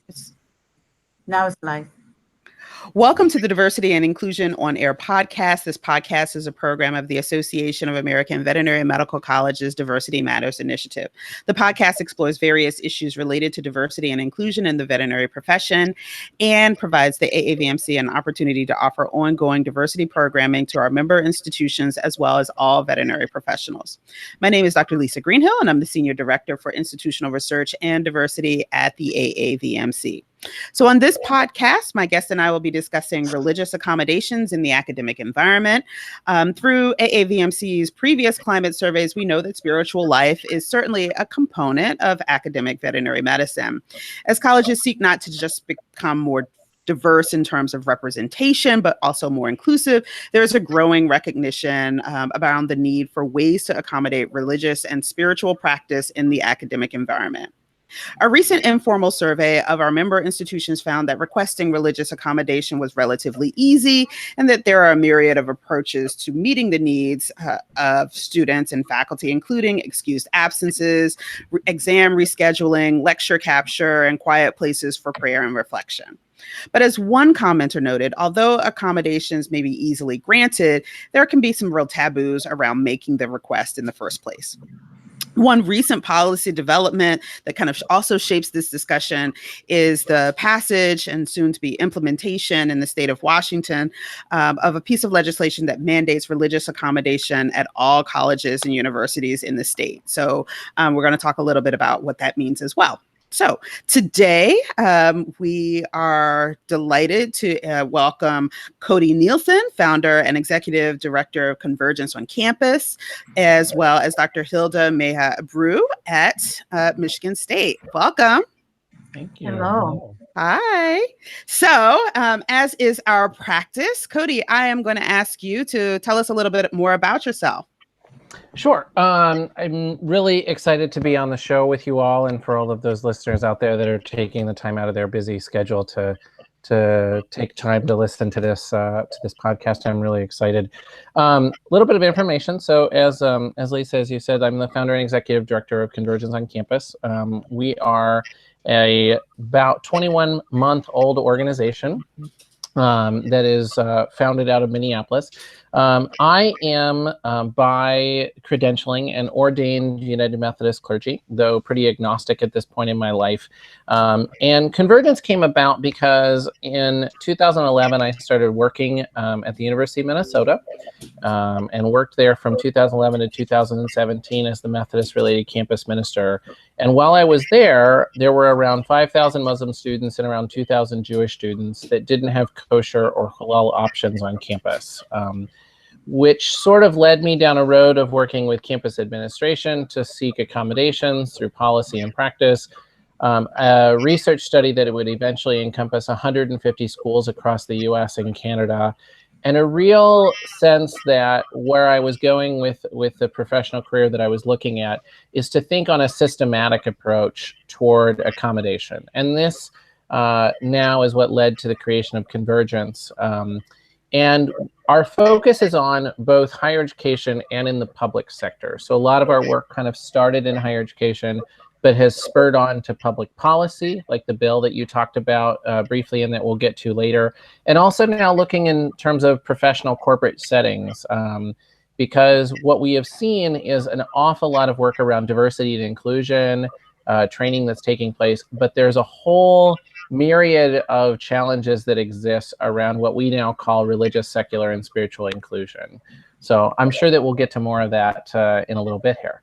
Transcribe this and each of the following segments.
It's Now it's live. Welcome to the Diversity and Inclusion on Air podcast. This podcast is a program of the Association of American Veterinary and Medical Colleges Diversity Matters Initiative. The podcast explores various issues related to diversity and inclusion in the veterinary profession and provides the AAVMC an opportunity to offer ongoing diversity programming to our member institutions as well as all veterinary professionals. My name is Dr. Lisa Greenhill, and I'm the Senior Director for Institutional Research and Diversity at the AAVMC. So on this podcast, my guest and I will be discussing religious accommodations in the academic environment. Through AAVMC's previous climate surveys, we know that spiritual life is certainly a component of academic veterinary medicine. As colleges seek not to just become more diverse in terms of representation, but also more inclusive, there's a growing recognition around the need for ways to accommodate religious and spiritual practice in the academic environment. A recent informal survey of our member institutions found that requesting religious accommodation was relatively easy and that there are a myriad of approaches to meeting the needs of students and faculty, including excused absences, exam rescheduling, lecture capture, and quiet places for prayer and reflection. But as one commenter noted, although accommodations may be easily granted, there can be some real taboos around making the request in the first place. One recent policy development that kind of also shapes this discussion is the passage and soon to be implementation in the state of Washington of a piece of legislation that mandates religious accommodation at all colleges and universities in the state. So we're going to talk a little bit about what that means as well. So today, we are delighted to welcome Cody Nielsen, founder and executive director of Convergence on campus, as well as Dr. Hilda Mejia Abreu at Michigan State. Welcome. Thank you. Hello. Hi. So, as is our practice, Cody, I am going to ask you to tell us a little bit more about yourself. Sure. I'm really excited to be on the show with you all, and for all of those listeners out there that are taking the time out of their busy schedule to take time to listen to this podcast. I'm really excited. A little bit of information. So as Lisa, as you said, I'm the founder and executive director of Convergence on campus. We are a about 21-month-old organization that is founded out of Minneapolis. I am by credentialing an ordained United Methodist clergy, though pretty agnostic at this point in my life. And Convergence came about because in 2011, I started working at the University of Minnesota and worked there from 2011 to 2017 as the Methodist-related campus minister. And while I was there, there were around 5,000 Muslim students and around 2,000 Jewish students that didn't have kosher or halal options on campus, which sort of led me down a road of working with campus administration to seek accommodations through policy and practice, a research study that it would eventually encompass 150 schools across the US and Canada, and a real sense that where I was going with the professional career that I was looking at is to think on a systematic approach toward accommodation. And this now is what led to the creation of Convergence. And our focus is on both higher education and in the public sector. So a lot of our work kind of started in higher education, but has spurred on to public policy, like the bill that you talked about briefly and that we'll get to later. And also now looking in terms of professional corporate settings, because what we have seen is an awful lot of work around diversity and inclusion, training that's taking place, but there's a whole myriad of challenges that exist around what we now call religious, secular, and spiritual inclusion. So I'm sure that we'll get to more of that in a little bit here.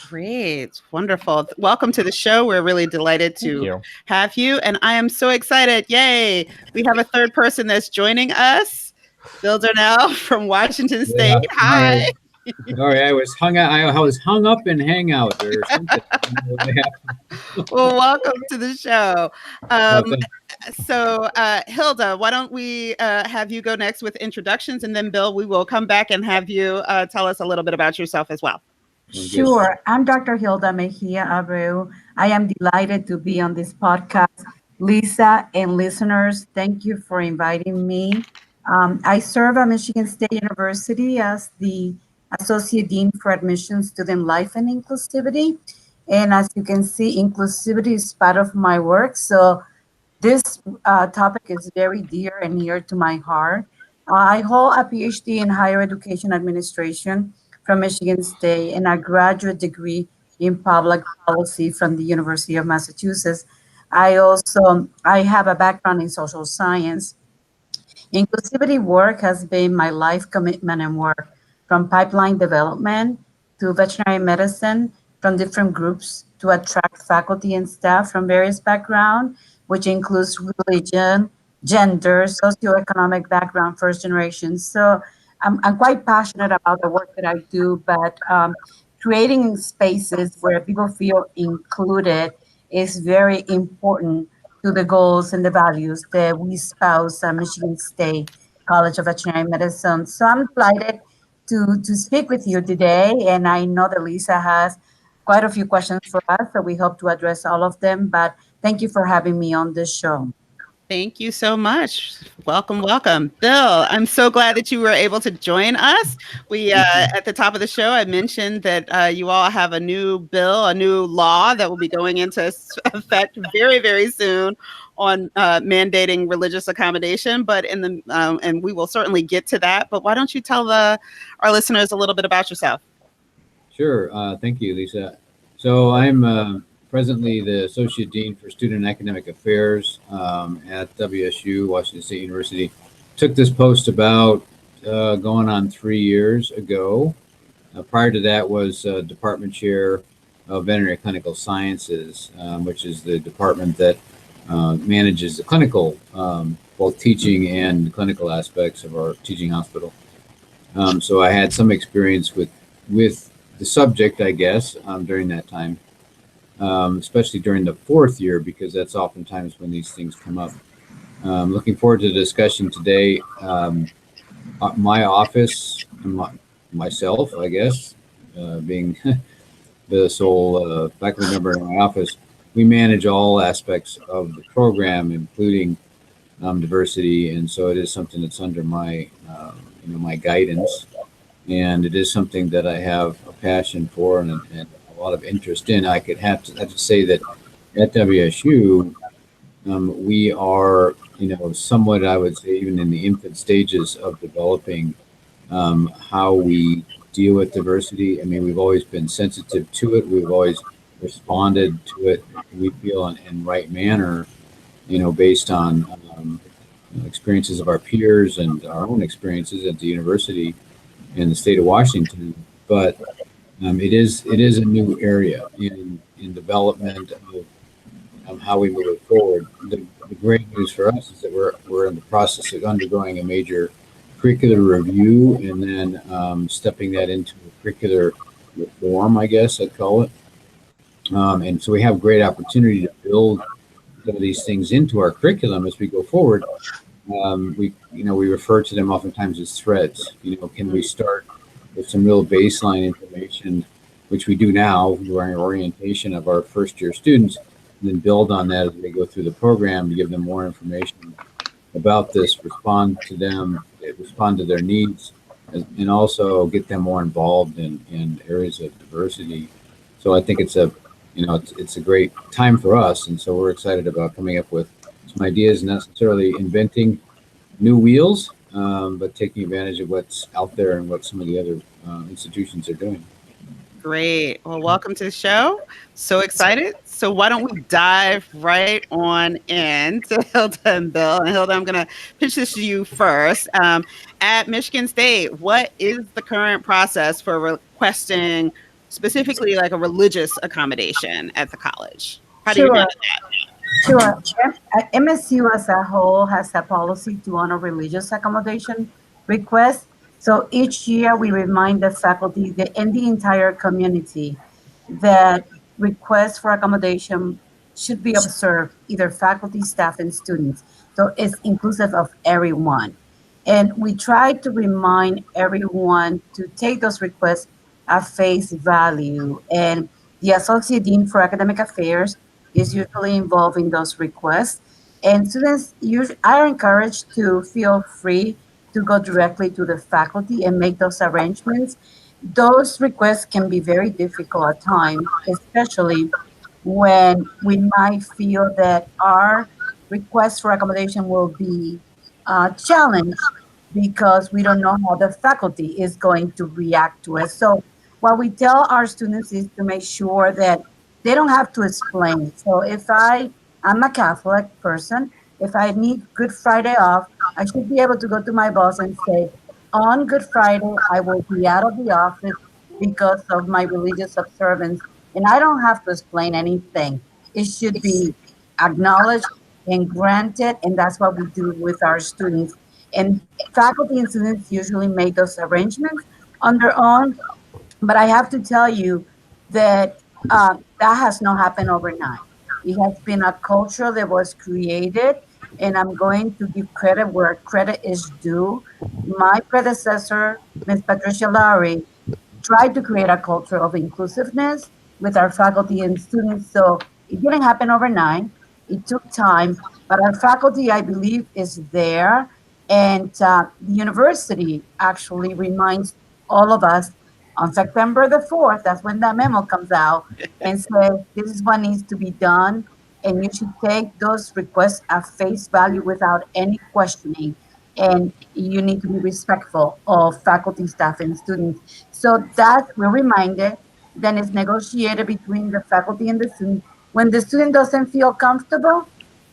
Great. Wonderful. Welcome to the show. We're really delighted to have you. And I am so excited. Yay. We have a third person that's joining us. Bill Dernell from Washington State. Hi. Sorry, I was hung up in Hangout or something. Well, welcome to the show. So, Hilda, why don't we have you go next with introductions, and then Bill, we will come back and have you tell us a little bit about yourself as well. Sure. I'm Dr. Hilda Mejia Abreu. I am delighted to be on this podcast. Lisa and listeners, thank you for inviting me. I serve at Michigan State University as the Associate Dean for Admissions, Student Life, and Inclusivity. And as you can see, inclusivity is part of my work. So this topic is very dear and near to my heart. I hold a PhD in higher education administration from Michigan State and a graduate degree in public policy from the University of Massachusetts. I have a background in social science. Inclusivity work has been my life commitment and work, from pipeline development to veterinary medicine, from different groups to attract faculty and staff from various backgrounds, which includes religion, gender, socioeconomic background, first generation. So I'm quite passionate about the work that I do, but creating spaces where people feel included is very important to the goals and the values that we espouse at Michigan State College of Veterinary Medicine. So I'm delighted to speak with you today, and I know that Lisa has quite a few questions for us, so we hope to address all of them. But thank you for having me on this show. Thank you so much. Welcome, welcome. Bill, I'm so glad that you were able to join us. We, at the top of the show, I mentioned that you all have a new bill, a new law that will be going into effect very, very soon on mandating religious accommodation. But and we will certainly get to that. But why don't you tell our listeners a little bit about yourself? Sure. Thank you, Lisa. So I'm presently the Associate Dean for Student and Academic Affairs at WSU, Washington State University. Took this post about going on 3 years ago. Prior to that was Department Chair of Veterinary Clinical Sciences, which is the department that manages the clinical, both teaching and clinical aspects of our teaching hospital. So I had some experience with the subject, I guess, during that time, especially during the fourth year, because that's oftentimes when these things come up. Looking forward to the discussion today. My office, myself, I guess, being the sole faculty member in my office, we manage all aspects of the program, including diversity, and so it is something that's under my my guidance. And it is something that I have a passion for and a lot of interest in. I have to say that at WSU, we are, somewhat, I would say, even in the infant stages of developing how we deal with diversity. I mean, we've always been sensitive to it. We've always responded to it, we feel, in right manner, based on experiences of our peers and our own experiences at the university in the state of Washington. But it is a new area in development of how we move it forward. The great news for us is that we're in the process of undergoing a major curricular review and then stepping that into a curricular reform, I guess I'd call it. And so we have great opportunity to build some of these things into our curriculum as we go forward. We refer to them oftentimes as threads. Can we start with some real baseline information, which we do now during orientation of our first year students, and then build on that as they go through the program to give them more information about this, respond to their needs, and also get them more involved in areas of diversity. So I think it's a great time for us, and so we're excited about coming up with some ideas, not necessarily inventing new wheels, but taking advantage of what's out there and what some of the other institutions are doing. Great. Well, welcome to the show. So excited. So why don't we dive right on in to Hilda and Bill? And Hilda, I'm going to pitch this to you first. At Michigan State, what is the current process for requesting specifically like a religious accommodation at the college? How do you handle that? Sure. MSU as a whole has a policy to honor religious accommodation requests. So each year we remind the faculty and the entire community that requests for accommodation should be observed, either faculty, staff, and students. So it's inclusive of everyone. And we try to remind everyone to take those requests at face value. And the Associate Dean for Academic Affairs is usually involved in those requests. And students are encouraged to feel free to go directly to the faculty and make those arrangements. those requests can be very difficult at times, especially when we might feel that our request for accommodation will be challenged because we don't know how the faculty is going to react to it. So what we tell our students is to make sure that they don't have to explain. So if I'm a Catholic person, if I need Good Friday off, I should be able to go to my boss and say, on Good Friday, I will be out of the office because of my religious observance, and I don't have to explain anything. It should be acknowledged and granted, and that's what we do with our students. And faculty and students usually make those arrangements on their own, but I have to tell you that that has not happened overnight. It has been a culture that was created, and I'm going to give credit where credit is due. My predecessor, Ms. Patricia Lowry, tried to create a culture of inclusiveness with our faculty and students. So it didn't happen overnight. It took time, but our faculty, I believe, is there. And the university actually reminds all of us on September the 4th, that's when that memo comes out and says, this is what needs to be done. And you should take those requests at face value without any questioning. And you need to be respectful of faculty, staff, and students. So that we're reminded, then it's negotiated between the faculty and the student. When the student doesn't feel comfortable,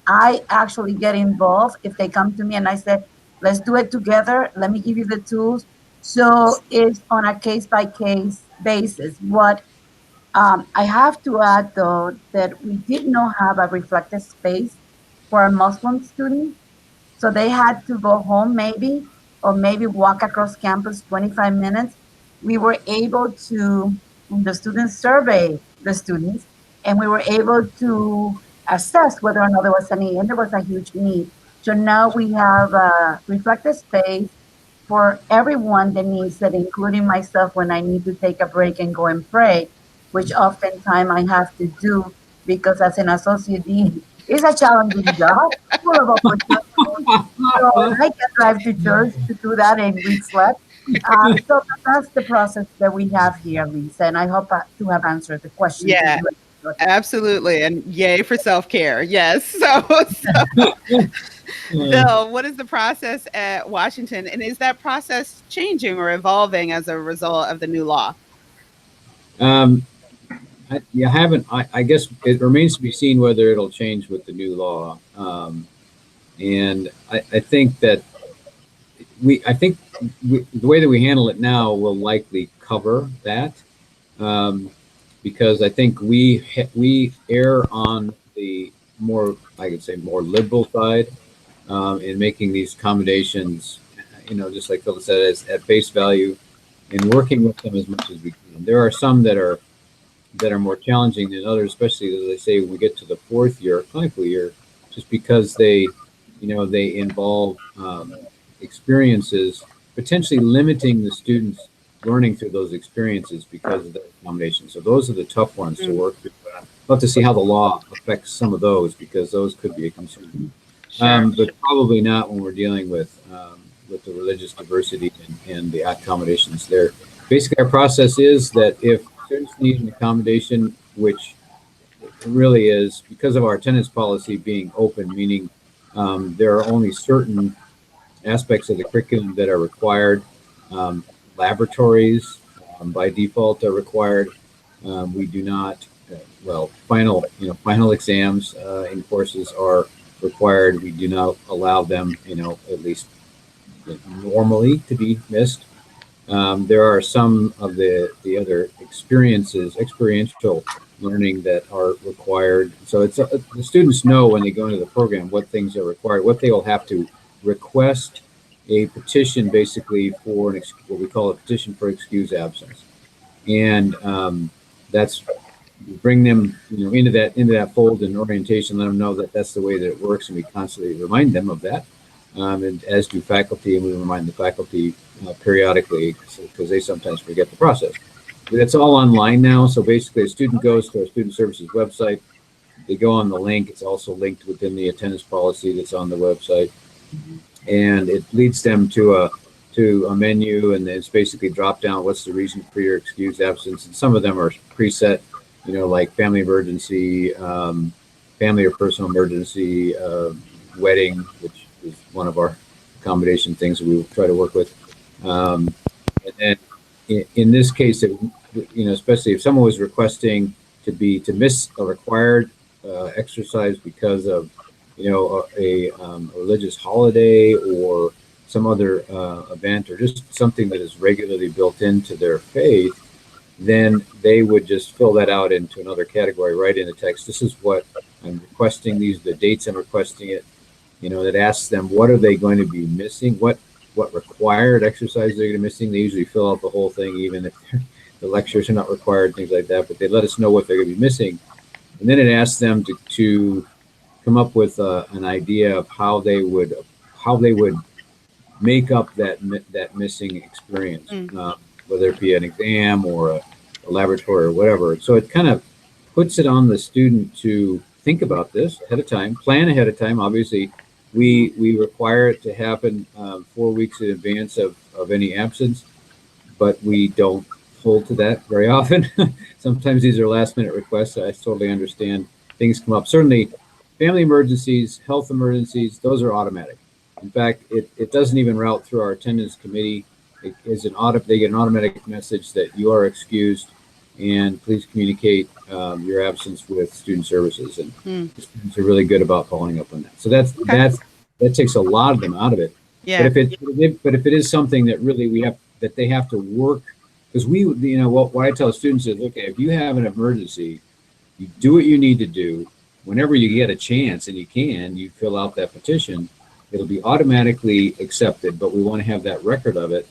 I actually get involved. If they come to me and I said, let's do it together, let me give you the tools. So it's on a case-by-case basis. What I have to add, though, that we did not have a reflective space for our Muslim students. So they had to go home maybe, or maybe walk across campus 25 minutes. We were able to, the students survey the students, and we were able to assess whether or not there was a need, and there was a huge need. So now we have a reflective space for everyone that needs it, including myself when I need to take a break and go and pray, which oftentimes I have to do because as an associate dean, it's a challenging job, full of opportunities. So I can drive to church to do that and reflect. So that's the process that we have here, Lisa, and I hope to have answered the question. Yeah, absolutely. And yay for self-care. Yes. So Bill, what is the process at Washington? And is that process changing or evolving as a result of the new law? I guess it remains to be seen whether it'll change with the new law. And I think that the way that we handle it now will likely cover that, because I think we err on the more, I could say, more liberal side in making these accommodations, just like Hilda said, at face value, and working with them as much as we can. There are some that are more challenging than others, especially as I say, when we get to the fourth year, clinical year, just because they involve experiences, potentially limiting the students learning through those experiences because of the accommodation. So those are the tough ones to work through. I'd love to see how the law affects some of those, because those could be a concern. Sure. But probably not when we're dealing with the religious diversity and the accommodations there. Basically, our process is that if students need an accommodation, which really is because of our attendance policy being open, meaning there are only certain aspects of the curriculum that are required. Laboratories by default are required. We do not, final exams in courses are required. We do not allow them, at least normally, to be missed. There are some of the other experiential learning that are required. So it's the students know when they go into the program what things are required, what they will have to request a petition, basically for what we call a petition for excused absence, and that's bring them into that fold in orientation, let them know that that's the way that it works, and we constantly remind them of that, and as do faculty, and we remind the faculty periodically because they sometimes forget the process. But it's all online now, so basically a student goes to our student services website, they go on the link, it's also linked within the attendance policy that's on the website, and it leads them to to a menu, and it's basically drop down what's the reason for your excused absence. And some of them are preset, like family emergency, family or personal emergency, wedding, which is one of our accommodation things that we will try to work with. And then in this case, especially if someone was requesting to miss a required exercise because of a religious holiday or some other event, or just something that is regularly built into their faith, then they would just fill that out into another category, right in the text. This is what I'm requesting. These are the dates I'm requesting it. That asks them what are they going to be missing, what required exercise they're going to be missing. They usually fill out the whole thing, even if the lectures are not required, things like that. But they let us know what they're going to be missing, and then it asks them to come up with an idea of how they would make up that missing experience, whether it be an exam or a laboratory or whatever. So it kind of puts it on the student to think about this ahead of time, plan ahead of time. Obviously, we require it to happen 4 weeks in advance of any absence, but we don't hold to that very often. Sometimes these are last minute requests. I totally understand things come up. Certainly, family emergencies, health emergencies, those are automatic. In fact, it doesn't even route through our attendance committee. It is they get an automatic message that you are excused, and please communicate your absence with student services. And the students are really good about following up on that. So that takes a lot of them out of it. Yeah. But if it is something that really they have to work, because what I tell students is, okay, if you have an emergency, you do what you need to do. Whenever you get a chance, and you fill out that petition, it'll be automatically accepted, but we want to have that record of it.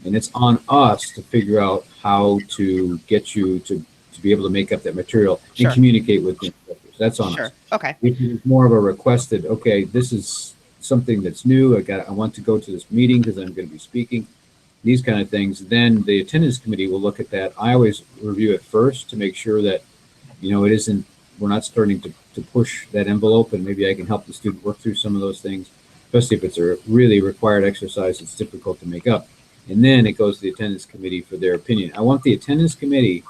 And it's on us to figure out how to get you to be able to make up that material and communicate with the instructors. That's on us. Okay. If it's more of a requested, okay, this is something that's new. I want to go to this meeting because I'm going to be speaking, these kind of things. Then the attendance committee will look at that. I always review it first to make sure that, we're not starting to push that envelope, and maybe I can help the student work through some of those things, especially if it's a really required exercise that's difficult to make up. And then it goes to the attendance committee for their opinion. I want the attendance committee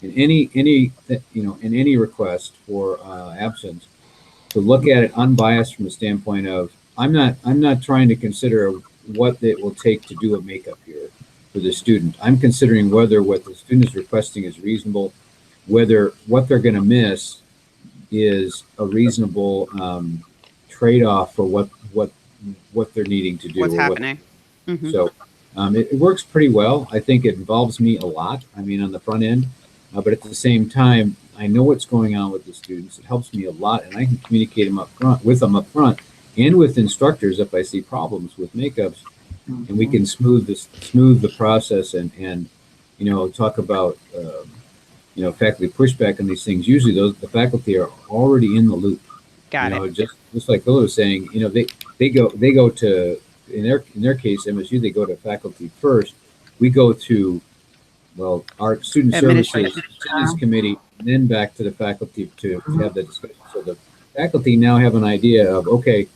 in any request for absence to look at it unbiased from the standpoint of I'm not trying to consider what it will take to do a makeup here for the student. I'm considering whether what the student is requesting is reasonable, whether what they're going to miss is a reasonable trade-off for what they're needing to do. What's happening. So it works pretty well. I think it involves me a lot. I mean, on the front end, but at the same time, I know what's going on with the students. It helps me a lot, and I can communicate with them up front, and with instructors if I see problems with makeups, and we can smooth the process and talk about faculty pushback on these things. Usually, the faculty are already in the loop. Got it. Just like Hilda was saying, they go to in their case MSU, they go to faculty first. We go to our student services attendance committee, and then back to the faculty to have that discussion. So the faculty now have an idea of, okay,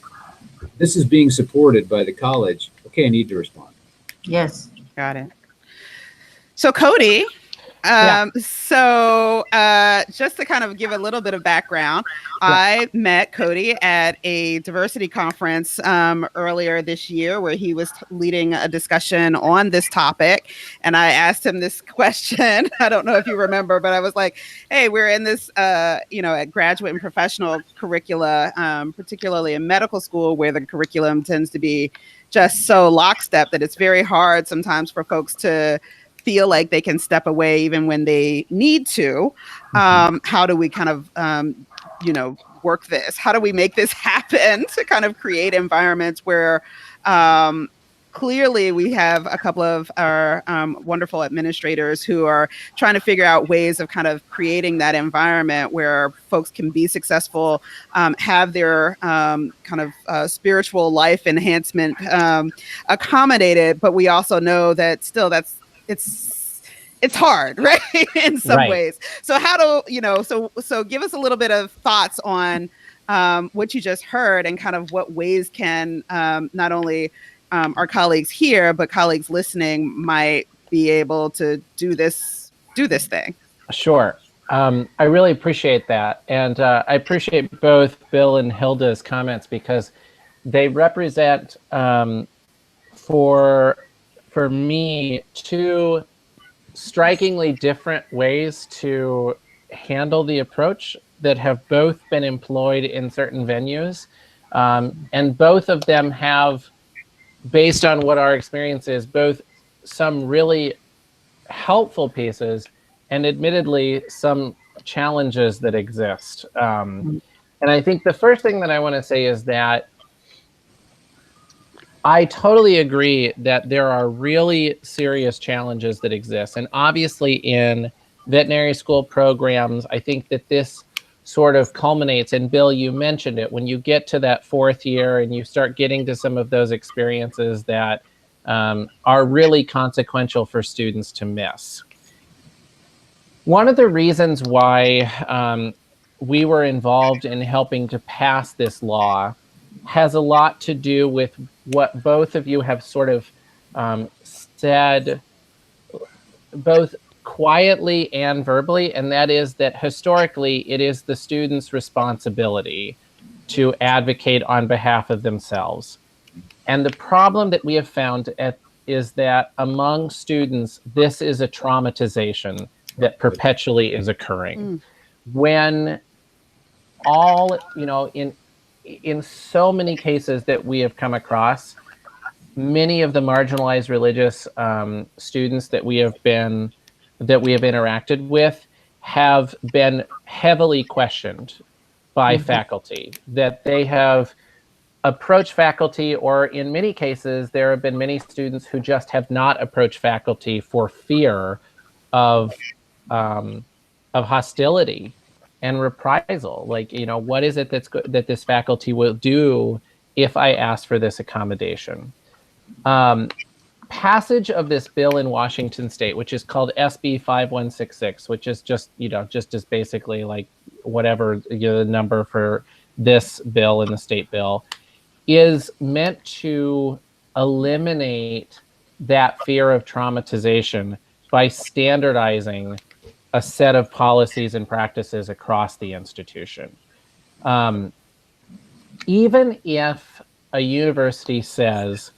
this is being supported by the college. Okay, I need to respond. Yes. Got it. So Cody, just to kind of give a little bit of background, I met Cody at a diversity conference earlier this year where he was leading a discussion on this topic. And I asked him this question. I don't know if you remember, but I was like, hey, we're in this, at graduate and professional curricula, particularly in medical school, where the curriculum tends to be just so lockstep that it's very hard sometimes for folks to feel like they can step away even when they need to. How do we kind of, work this? How do we make this happen to kind of create environments where clearly we have a couple of our wonderful administrators who are trying to figure out ways of kind of creating that environment where folks can be successful, have their kind of spiritual life enhancement accommodated, but we also know that still it's hard, right? In some ways. So how do, so give us a little bit of thoughts on what you just heard and kind of what ways can not only our colleagues here, but colleagues listening might be able to do this thing. Sure. I really appreciate that. And I appreciate both Bill and Hilda's comments because they represent, for me, two strikingly different ways to handle the approach that have both been employed in certain venues. And both of them have, based on what our experience is, both some really helpful pieces and admittedly some challenges that exist. And I think the first thing that I want to say is that I totally agree that there are really serious challenges that exist. And obviously in veterinary school programs, I think that this sort of culminates, and Bill, you mentioned it, when you get to that fourth year and you start getting to some of those experiences that are really consequential for students to miss. One of the reasons why we were involved in helping to pass this law has a lot to do with what both of you have sort of said, both quietly and verbally, and that is that historically it is the student's responsibility to advocate on behalf of themselves. And the problem that we have found is that among students, this is a traumatization that perpetually is occurring. When all, in so many cases that we have come across, many of the marginalized religious students that we have interacted with have been heavily questioned by faculty, that they have approached faculty, or in many cases, there have been many students who just have not approached faculty for fear of hostility and reprisal. Like, what is it that this faculty will do if I ask for this accommodation? Passage of this bill in Washington State, which is called SB 5166, which is just as basically like whatever the number for this bill in the state bill, is meant to eliminate that fear of traumatization by standardizing a set of policies and practices across the institution. Even if a university says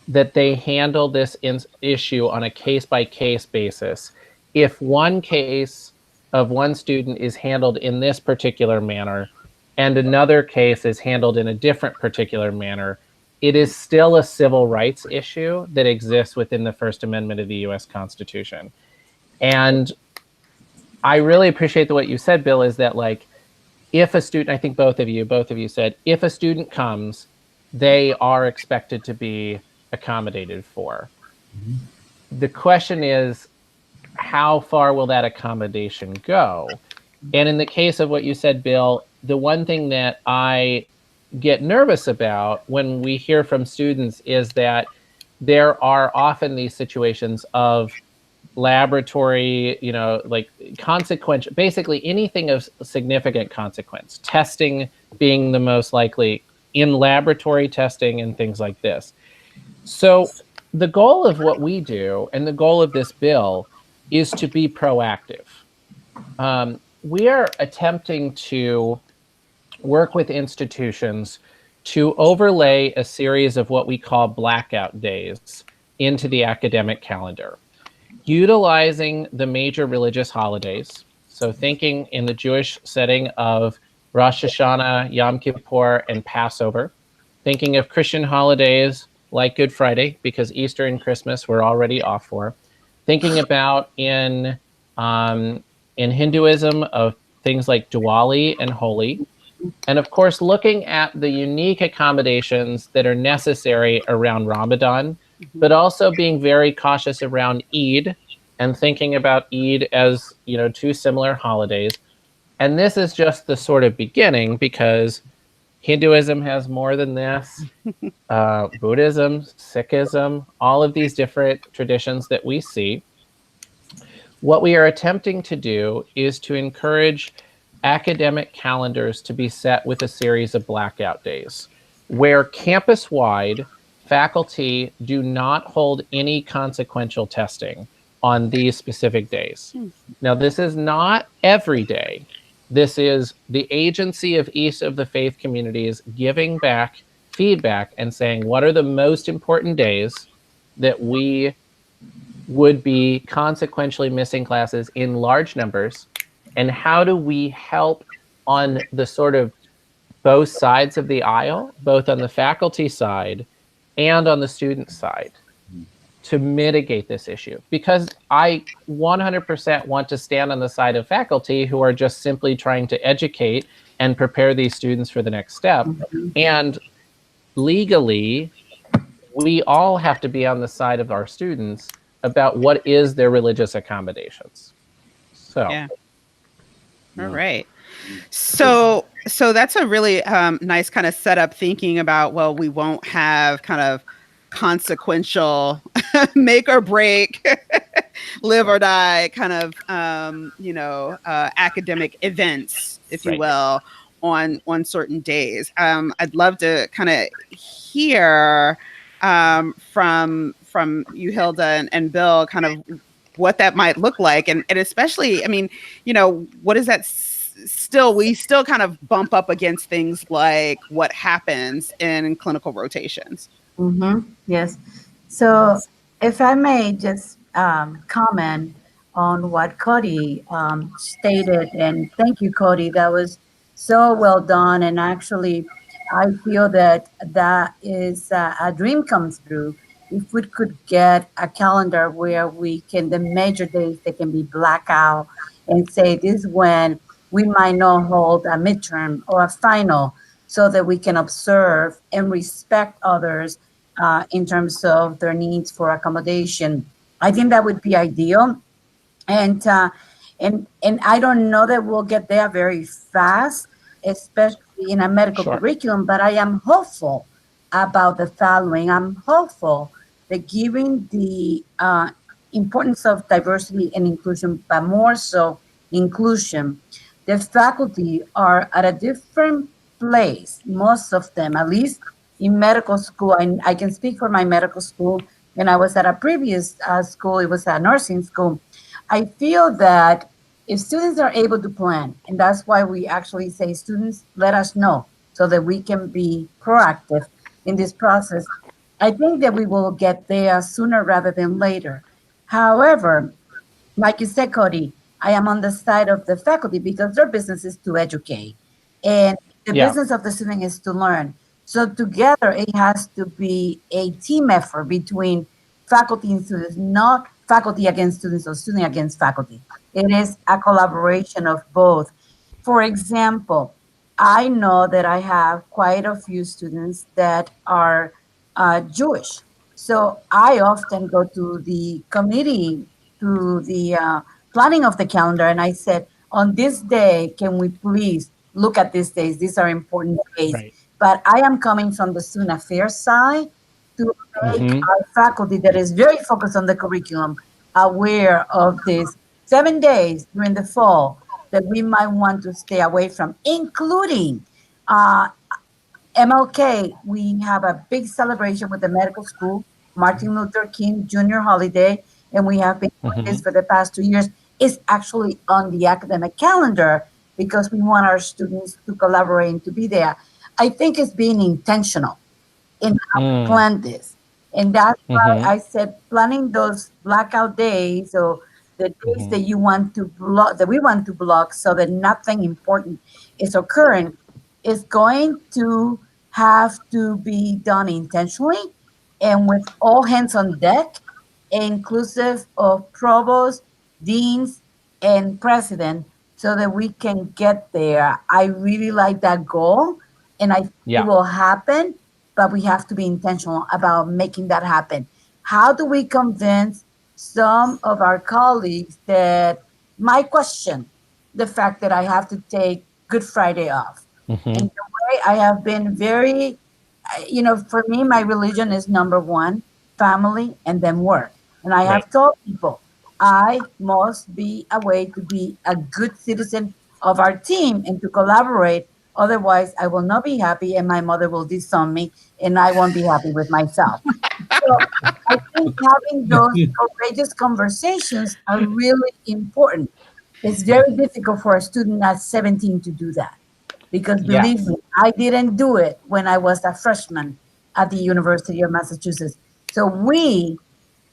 that they handle this issue on a case-by-case basis, if one case of one student is handled in this particular manner and another case is handled in a different particular manner, it is still a civil rights issue that exists within the First Amendment of the US Constitution. And I really appreciate what you said, Bill, is that like, if a student, I think both of you said, if a student comes, they are expected to be accommodated for. The question is, how far will that accommodation go? And in the case of what you said, Bill, the one thing that I get nervous about when we hear from students is that there are often these situations of laboratory, like consequential, basically anything of significant consequence, testing being the most likely, in laboratory testing and things like this. So the goal of what we do and the goal of this bill is to be proactive. We are attempting to work with institutions to overlay a series of what we call blackout days into the academic calendar, utilizing the major religious holidays. So thinking in the Jewish setting of Rosh Hashanah, Yom Kippur, and Passover, thinking of Christian holidays like Good Friday, because Easter and Christmas we're already off for, thinking about in Hinduism of things like Diwali and Holi, and of course looking at the unique accommodations that are necessary around Ramadan, but also being very cautious around Eid and thinking about Eid as, two similar holidays. And this is just the sort of beginning, because Hinduism has more than this, Buddhism, Sikhism, all of these different traditions that we see. What we are attempting to do is to encourage academic calendars to be set with a series of blackout days, where campus-wide faculty do not hold any consequential testing on these specific days. Now, this is not every day. This is the agency of each of the faith communities giving back feedback and saying, what are the most important days that we would be consequentially missing classes in large numbers? And how do we help on the sort of both sides of the aisle, both on the faculty side and on the student side, to mitigate this issue? Because I 100% want to stand on the side of faculty who are just simply trying to educate and prepare these students for the next step. And legally, we all have to be on the side of our students about what is their religious accommodations. So, yeah. All right. So that's a really nice kind of setup, thinking about, well, we won't have kind of consequential make or break, live or die kind of, academic events, if you will, on certain days. I'd love to kind of hear from you, Hilda, and Bill, kind of what that might look like. And especially, I mean, what is that? We still kind of bump up against things like what happens in clinical rotations. Yes. So if I may just comment on what Cody stated, and thank you, Cody. That was so well done. And actually, I feel that is a dream comes true. If we could get a calendar where we can, the major days, they can be blackout and say this is when we might not hold a midterm or a final, so that we can observe and respect others in terms of their needs for accommodation. I think that would be ideal. And I don't know that we'll get there very fast, especially in a medical curriculum, but I am hopeful about the following. I'm hopeful that given the importance of diversity and inclusion, but more so inclusion, the faculty are at a different place, most of them, at least in medical school. And I can speak for my medical school. When I was at a previous school, it was a nursing school. I feel that if students are able to plan, and that's why we actually say, students, let us know so that we can be proactive in this process. I think that we will get there sooner rather than later. However, like you said, Cody, I am on the side of the faculty because their business is to educate, and the business of the student is to learn. So together, it has to be a team effort between faculty and students, not faculty against students or student against faculty. It is a collaboration of both. For example, I know that I have quite a few students that are Jewish. So I often go to the committee, to the planning of the calendar, and I said, on this day, can we please look at these days? These are important days. But I am coming from the student affairs side to make our faculty that is very focused on the curriculum aware of these 7 days during the fall that we might want to stay away from, including MLK. We have a big celebration with the medical school, Martin Luther King Jr. holiday, and we have been doing this for the past 2 years. It's actually on the academic calendar because we want our students to collaborate and to be there. I think it's being intentional in how we plan this. And that's why I said planning those blackout days, or the days that you want to block, that we want to block, so that nothing important is occurring, is going to have to be done intentionally and with all hands on deck, inclusive of provost, deans, and president, so that we can get there. I really like that goal, and I think it will happen, but we have to be intentional about making that happen. How do we convince some of our colleagues that might question the fact that I have to take Good Friday off? And the way I have been very, for me, my religion is number one, family, and then work. And I have told people, I must be a way to be a good citizen of our team and to collaborate Otherwise, I will not be happy and my mother will disown me and I won't be happy with myself. So I think having those courageous conversations are really important. It's very difficult for a student at 17 to do that because believe Yes. me, I didn't do it when I was a freshman at the University of Massachusetts. So we,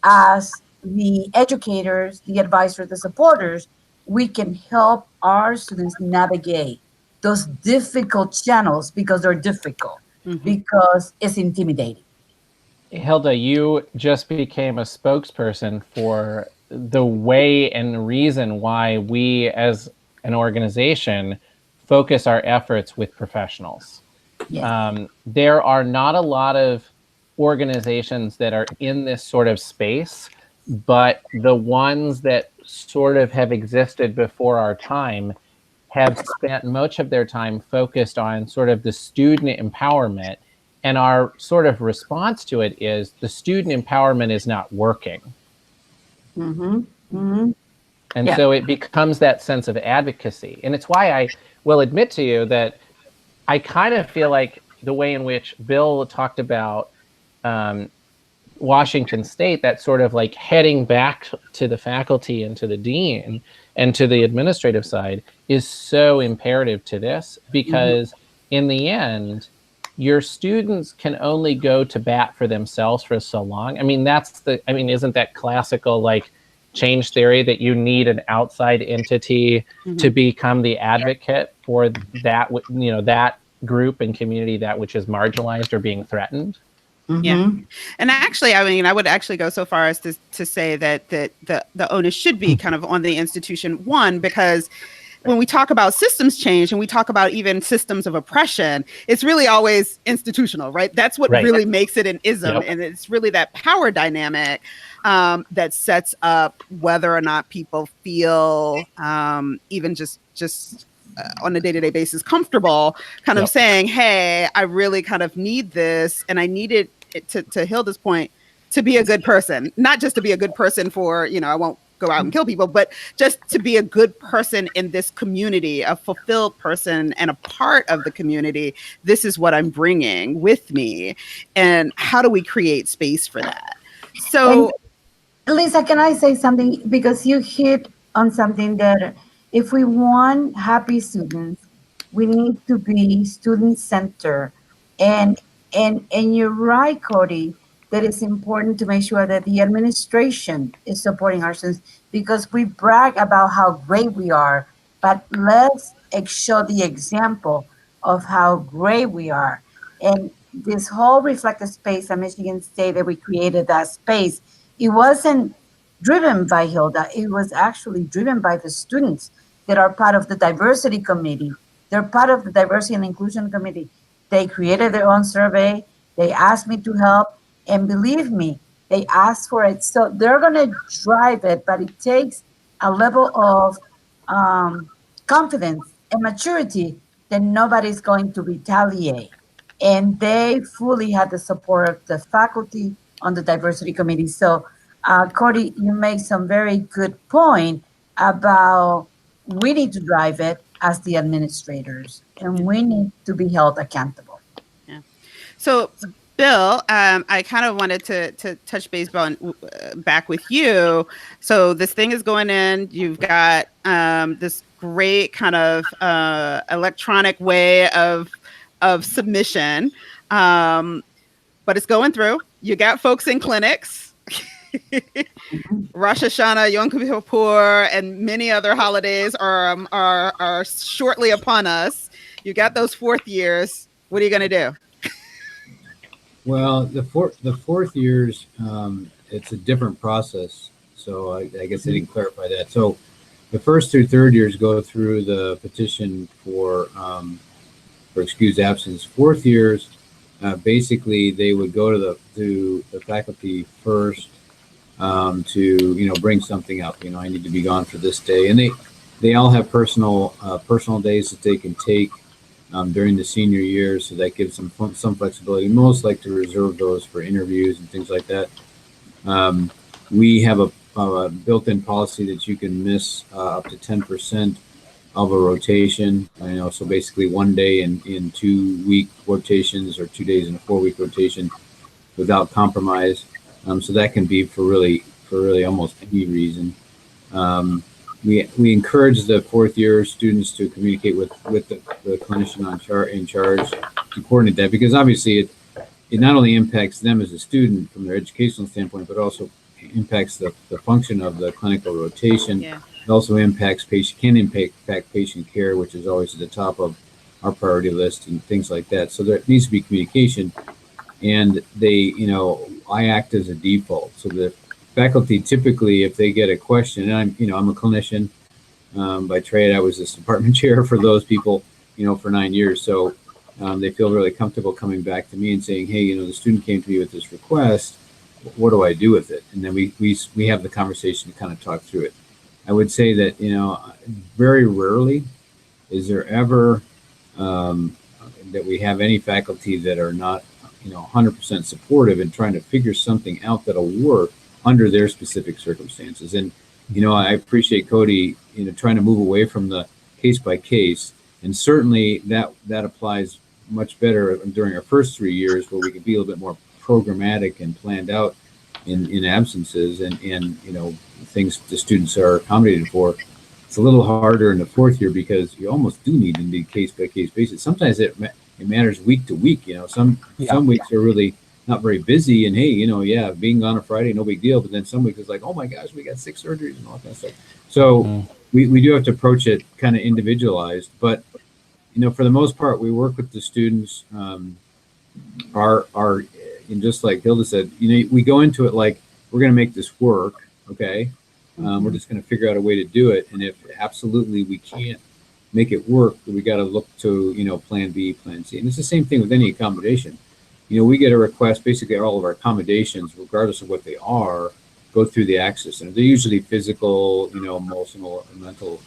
as the educators, the advisors, the supporters, we can help our students navigate those difficult channels because they're difficult, because it's intimidating. Hilda, you just became a spokesperson for the way and reason why we as an organization focus our efforts with professionals. Yes. There are not a lot of organizations that are in this sort of space, but the ones that sort of have existed before our time have spent much of their time focused on sort of the student empowerment. And our sort of response to it is the student empowerment is not working. Mm-hmm. Mm-hmm. And Yeah. so it becomes that sense of advocacy. And it's why I will admit to you that I kind of feel like the way in which Bill talked about Washington State, that sort of like heading back to the faculty and to the dean and to the administrative side is so imperative to this, because in the end, your students can only go to bat for themselves for so long. I mean, isn't that classical like change theory that you need an outside entity to become the advocate for that, that group and community, that which is marginalized or being threatened? Yeah. And actually, I mean, I would actually go so far as to say that the onus should be kind of on the institution, one, because when we talk about systems change and we talk about even systems of oppression, it's really always institutional, right? That's what really makes it an ism. Yep. And it's really that power dynamic that sets up whether or not people feel even just on a day-to-day basis comfortable kind of saying, hey, I really kind of need this, and I need it to Hilda's point, to be a good person, not just to be a good person for, I won't go out and kill people, but just to be a good person in this community, a fulfilled person and a part of the community. This is what I'm bringing with me. And how do we create space for that? So, and Lisa, can I say something? Because you hit on something that if we want happy students, we need to be student-centered. And you're right, Cody, that it's important to make sure that the administration is supporting our students, because we brag about how great we are, but let's show the example of how great we are. And this whole reflective space at Michigan State that we created, that space, it wasn't driven by Hilda. It was actually driven by the students that are part of the diversity committee. They're part of the diversity and inclusion committee. They created their own survey. They asked me to help. And believe me, they asked for it. So they're going to drive it, but it takes a level of confidence and maturity that nobody's going to retaliate. And they fully had the support of the faculty on the diversity committee. So, Cody, you make some very good point about we need to drive it as the administrators, and we need to be held accountable. Yeah. So, Bill, I kind of wanted to touch base back with you. So this thing is going in. You've got this great kind of electronic way of submission, but it's going through. You got folks in clinics. Rosh Hashanah, Yom Kippur, and many other holidays are shortly upon us. You got those fourth years. What are you going to do? Well, the fourth years, it's a different process. So I guess I didn't clarify that. So the first through third years go through the petition for excused absence. Fourth years, basically they would go to the faculty first to bring something up. I need to be gone for this day, and they all have personal days that they can take during the senior year, so that gives them some flexibility. Most like to reserve those for interviews and things like that. We have a built-in policy that you can miss up to 10% of a rotation. So basically 1 day in 2 week rotations, or 2 days in a 4 week rotation without compromise. So that can be for really almost any reason. We encourage the fourth year students to communicate with the clinician in charge to coordinate that, because obviously it not only impacts them as a student from their educational standpoint, but also impacts the function of the clinical rotation. Yeah. It also can impact patient care, which is always at the top of our priority list and things like that. So there needs to be communication, and I act as a default. So the faculty typically, if they get a question, and I'm a clinician by trade. I was this department chair for those people, for 9 years. So they feel really comfortable coming back to me and saying, hey, the student came to me with this request. What do I do with it? And then we have the conversation to kind of talk through it. I would say that, very rarely is there ever that we have any faculty that are not, 100% supportive and trying to figure something out that'll work under their specific circumstances. And, I appreciate Cody, trying to move away from the case by case. And certainly that applies much better during our first 3 years, where we can be a little bit more programmatic and planned out in absences and things the students are accommodated for. It's a little harder in the fourth year, because you almost do need to be case by case basis. Sometimes it matters week to week. Some weeks are really not very busy, and hey, being on a Friday, no big deal. But then some weeks it's like, oh my gosh, we got 6 surgeries and all that kind of stuff. So we do have to approach it kind of individualized. But for the most part, we work with the students. And just like Hilda said, we go into it like we're going to make this work. Okay, we're just going to figure out a way to do it. And if absolutely we can't make it work, we got to look to plan B, plan C. And it's the same thing with any accommodation. We get a request. Basically, all of our accommodations, regardless of what they are, go through the Access Center. They're usually physical, emotional, and mental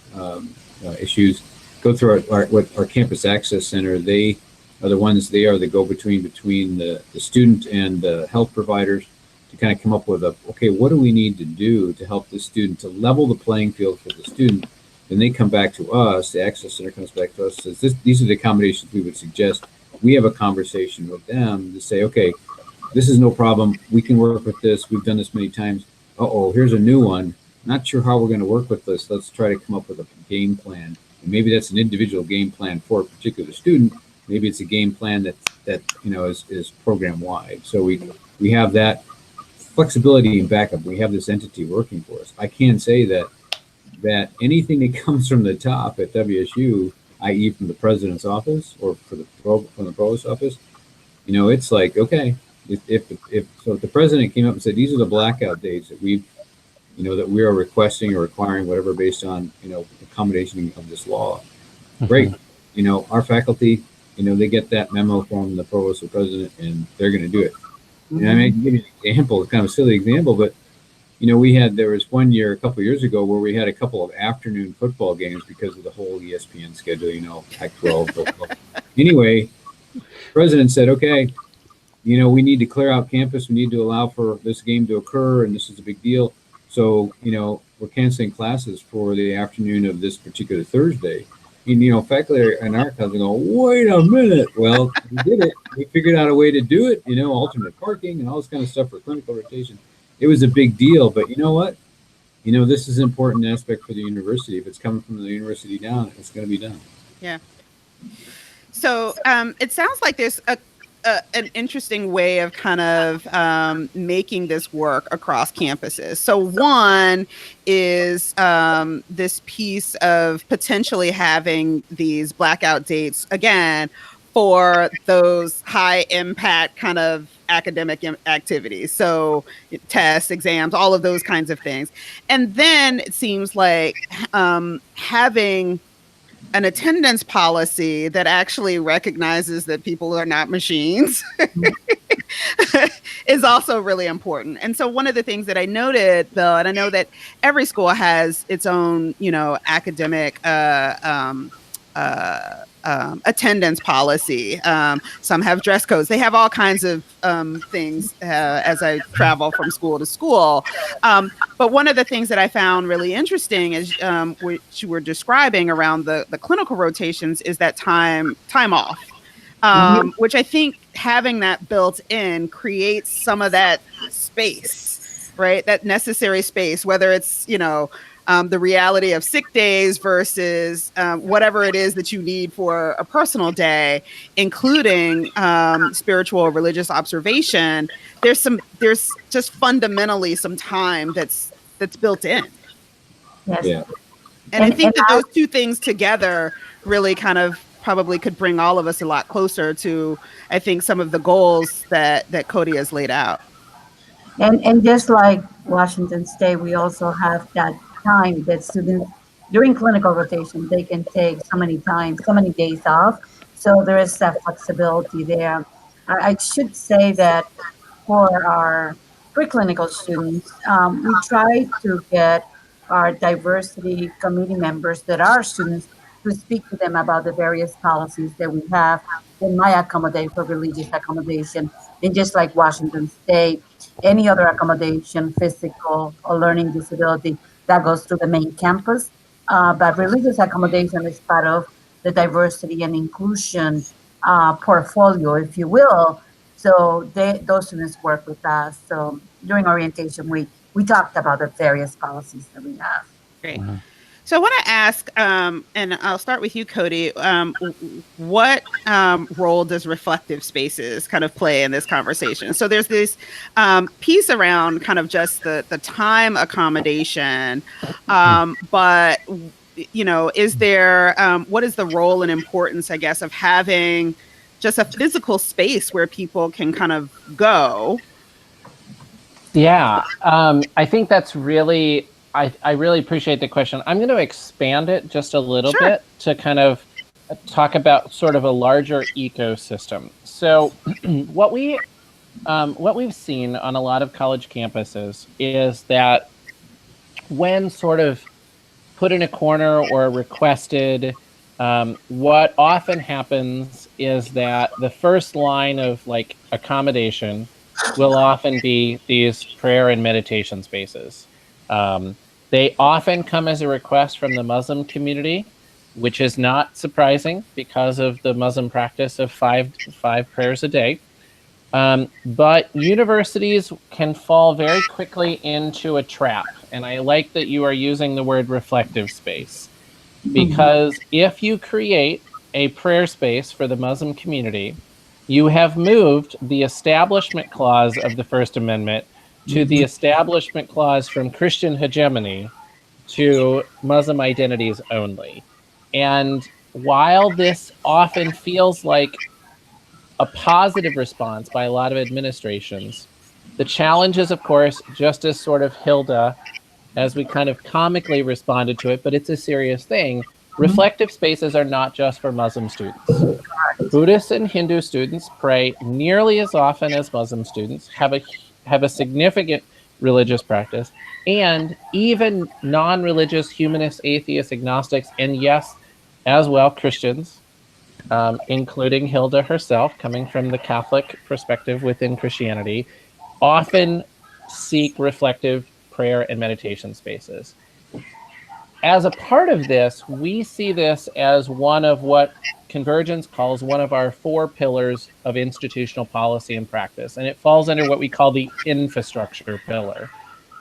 issues. Go through our campus access center. They are the go-between between the student and the health providers to kind of come up with what do we need to do to help the student, to level the playing field for the student. Then they come back to us, the access center comes back to us, says these are the accommodations we would suggest. We have a conversation with them to say, okay, this is no problem. We can work with this. We've done this many times. Here's a new one. Not sure how we're going to work with this. Let's try to come up with a game plan. And maybe that's an individual game plan for a particular student. Maybe it's a game plan that is program wide. So we have that flexibility and backup. We have this entity working for us. I can say that anything that comes from the top at WSU, i.e. from the president's office or from the provost's office, it's like, okay, if the president came up and said, these are the blackout days that we are requesting or requiring, whatever, based on, accommodation of this law. Great. Our faculty, they get that memo from the provost or president, and they're going to do it. And I can give you an example, kind of a silly example, but there was 1 year, a couple of years ago, where we had a couple of afternoon football games because of the whole ESPN schedule, Pac-12. Anyway, the president said, okay, we need to clear out campus. We need to allow for this game to occur, and this is a big deal. So, we're canceling classes for the afternoon of this particular Thursday. And, faculty and our class go, wait a minute. Well, we did it. We figured out a way to do it, alternate parking and all this kind of stuff for clinical rotation. It was a big deal, but you know what? This is an important aspect for the university. If it's coming from the university down, it's going to be done. Yeah. So it sounds like there's an interesting way of kind of making this work across campuses. So one is this piece of potentially having these blackout dates, again, for those high impact kind of academic activities. So tests, exams, all of those kinds of things. And then it seems like having an attendance policy that actually recognizes that people are not machines is also really important. And so one of the things that I noted, Bill, and I know that every school has its own, academic attendance policy. Some have dress codes. They have all kinds of things as I travel from school to school. But one of the things that I found really interesting is which you were describing around the clinical rotations is that time off, which I think having that built in creates some of that space, right? That necessary space, whether it's, the reality of sick days versus whatever it is that you need for a personal day, including spiritual or religious observation. There's just fundamentally some time that's built in. Yes. Yeah. And I think that those two things together really kind of probably could bring all of us a lot closer to, I think, some of the goals that Cody has laid out. And just like Washington State, we also have that time that students during clinical rotation, they can take so many days off. So there is that flexibility there. I should say that for our preclinical students, we try to get our diversity committee members that are students to speak to them about the various policies that we have in my accommodation for religious accommodation. And just like Washington State, any other accommodation, physical or learning disability, that goes through the main campus. But religious accommodation is part of the diversity and inclusion portfolio, if you will. So those students work with us. So during orientation, we talked about the various policies that we have. Great. Mm-hmm. So I want to ask, and I'll start with you, Cody, what role does reflective spaces kind of play in this conversation? So there's this piece around kind of just the time accommodation, but, is there, what is the role and importance, I guess, of having just a physical space where people can kind of go? Yeah, I think that's really... I really appreciate the question. I'm going to expand it just a little bit to kind of talk about sort of a larger ecosystem. So what we've seen on a lot of college campuses is that when sort of put in a corner or requested, what often happens is that the first line of like accommodation will often be these prayer and meditation spaces. They often come as a request from the Muslim community, which is not surprising because of the Muslim practice of five prayers a day. But universities can fall very quickly into a trap. And I like that you are using the word reflective space, because if you create a prayer space for the Muslim community, you have moved the establishment clause of the First Amendment to the establishment clause from Christian hegemony to Muslim identities only. And while this often feels like a positive response by a lot of administrations, the challenge is, of course, just as sort of Hilda, as we kind of comically responded to it, but it's a serious thing, reflective spaces are not just for Muslim students. Buddhist and Hindu students pray nearly as often as Muslim students, have a significant religious practice, and even non-religious humanists, atheists, agnostics, and yes, as well, Christians, including Hilda herself, coming from the Catholic perspective within Christianity, often seek reflective prayer and meditation spaces. As a part of this, we see this as one of what Convergence calls one of our 4 pillars of institutional policy and practice. And it falls under what we call the infrastructure pillar,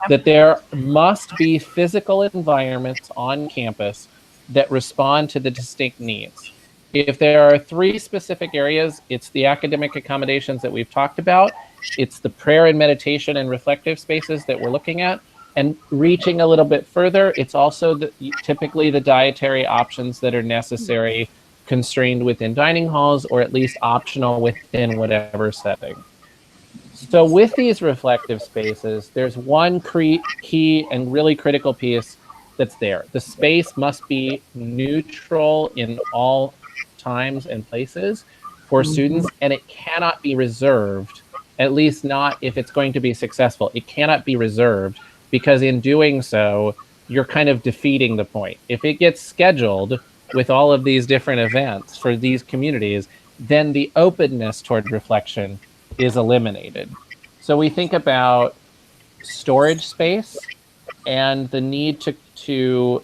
that there must be physical environments on campus that respond to the distinct needs. If there are 3 specific areas, it's the academic accommodations that we've talked about, it's the prayer and meditation and reflective spaces that we're looking at, and reaching a little bit further, it's also typically the dietary options that are necessary, constrained within dining halls, or at least optional within whatever setting. So with these reflective spaces, there's one key and really critical piece that's there. The space must be neutral in all times and places for students, and it cannot be reserved, at least not if it's going to be successful. It cannot be reserved, because in doing so, you're kind of defeating the point. If it gets scheduled, with all of these different events for these communities, then the openness toward reflection is eliminated. So we think about storage space and the need to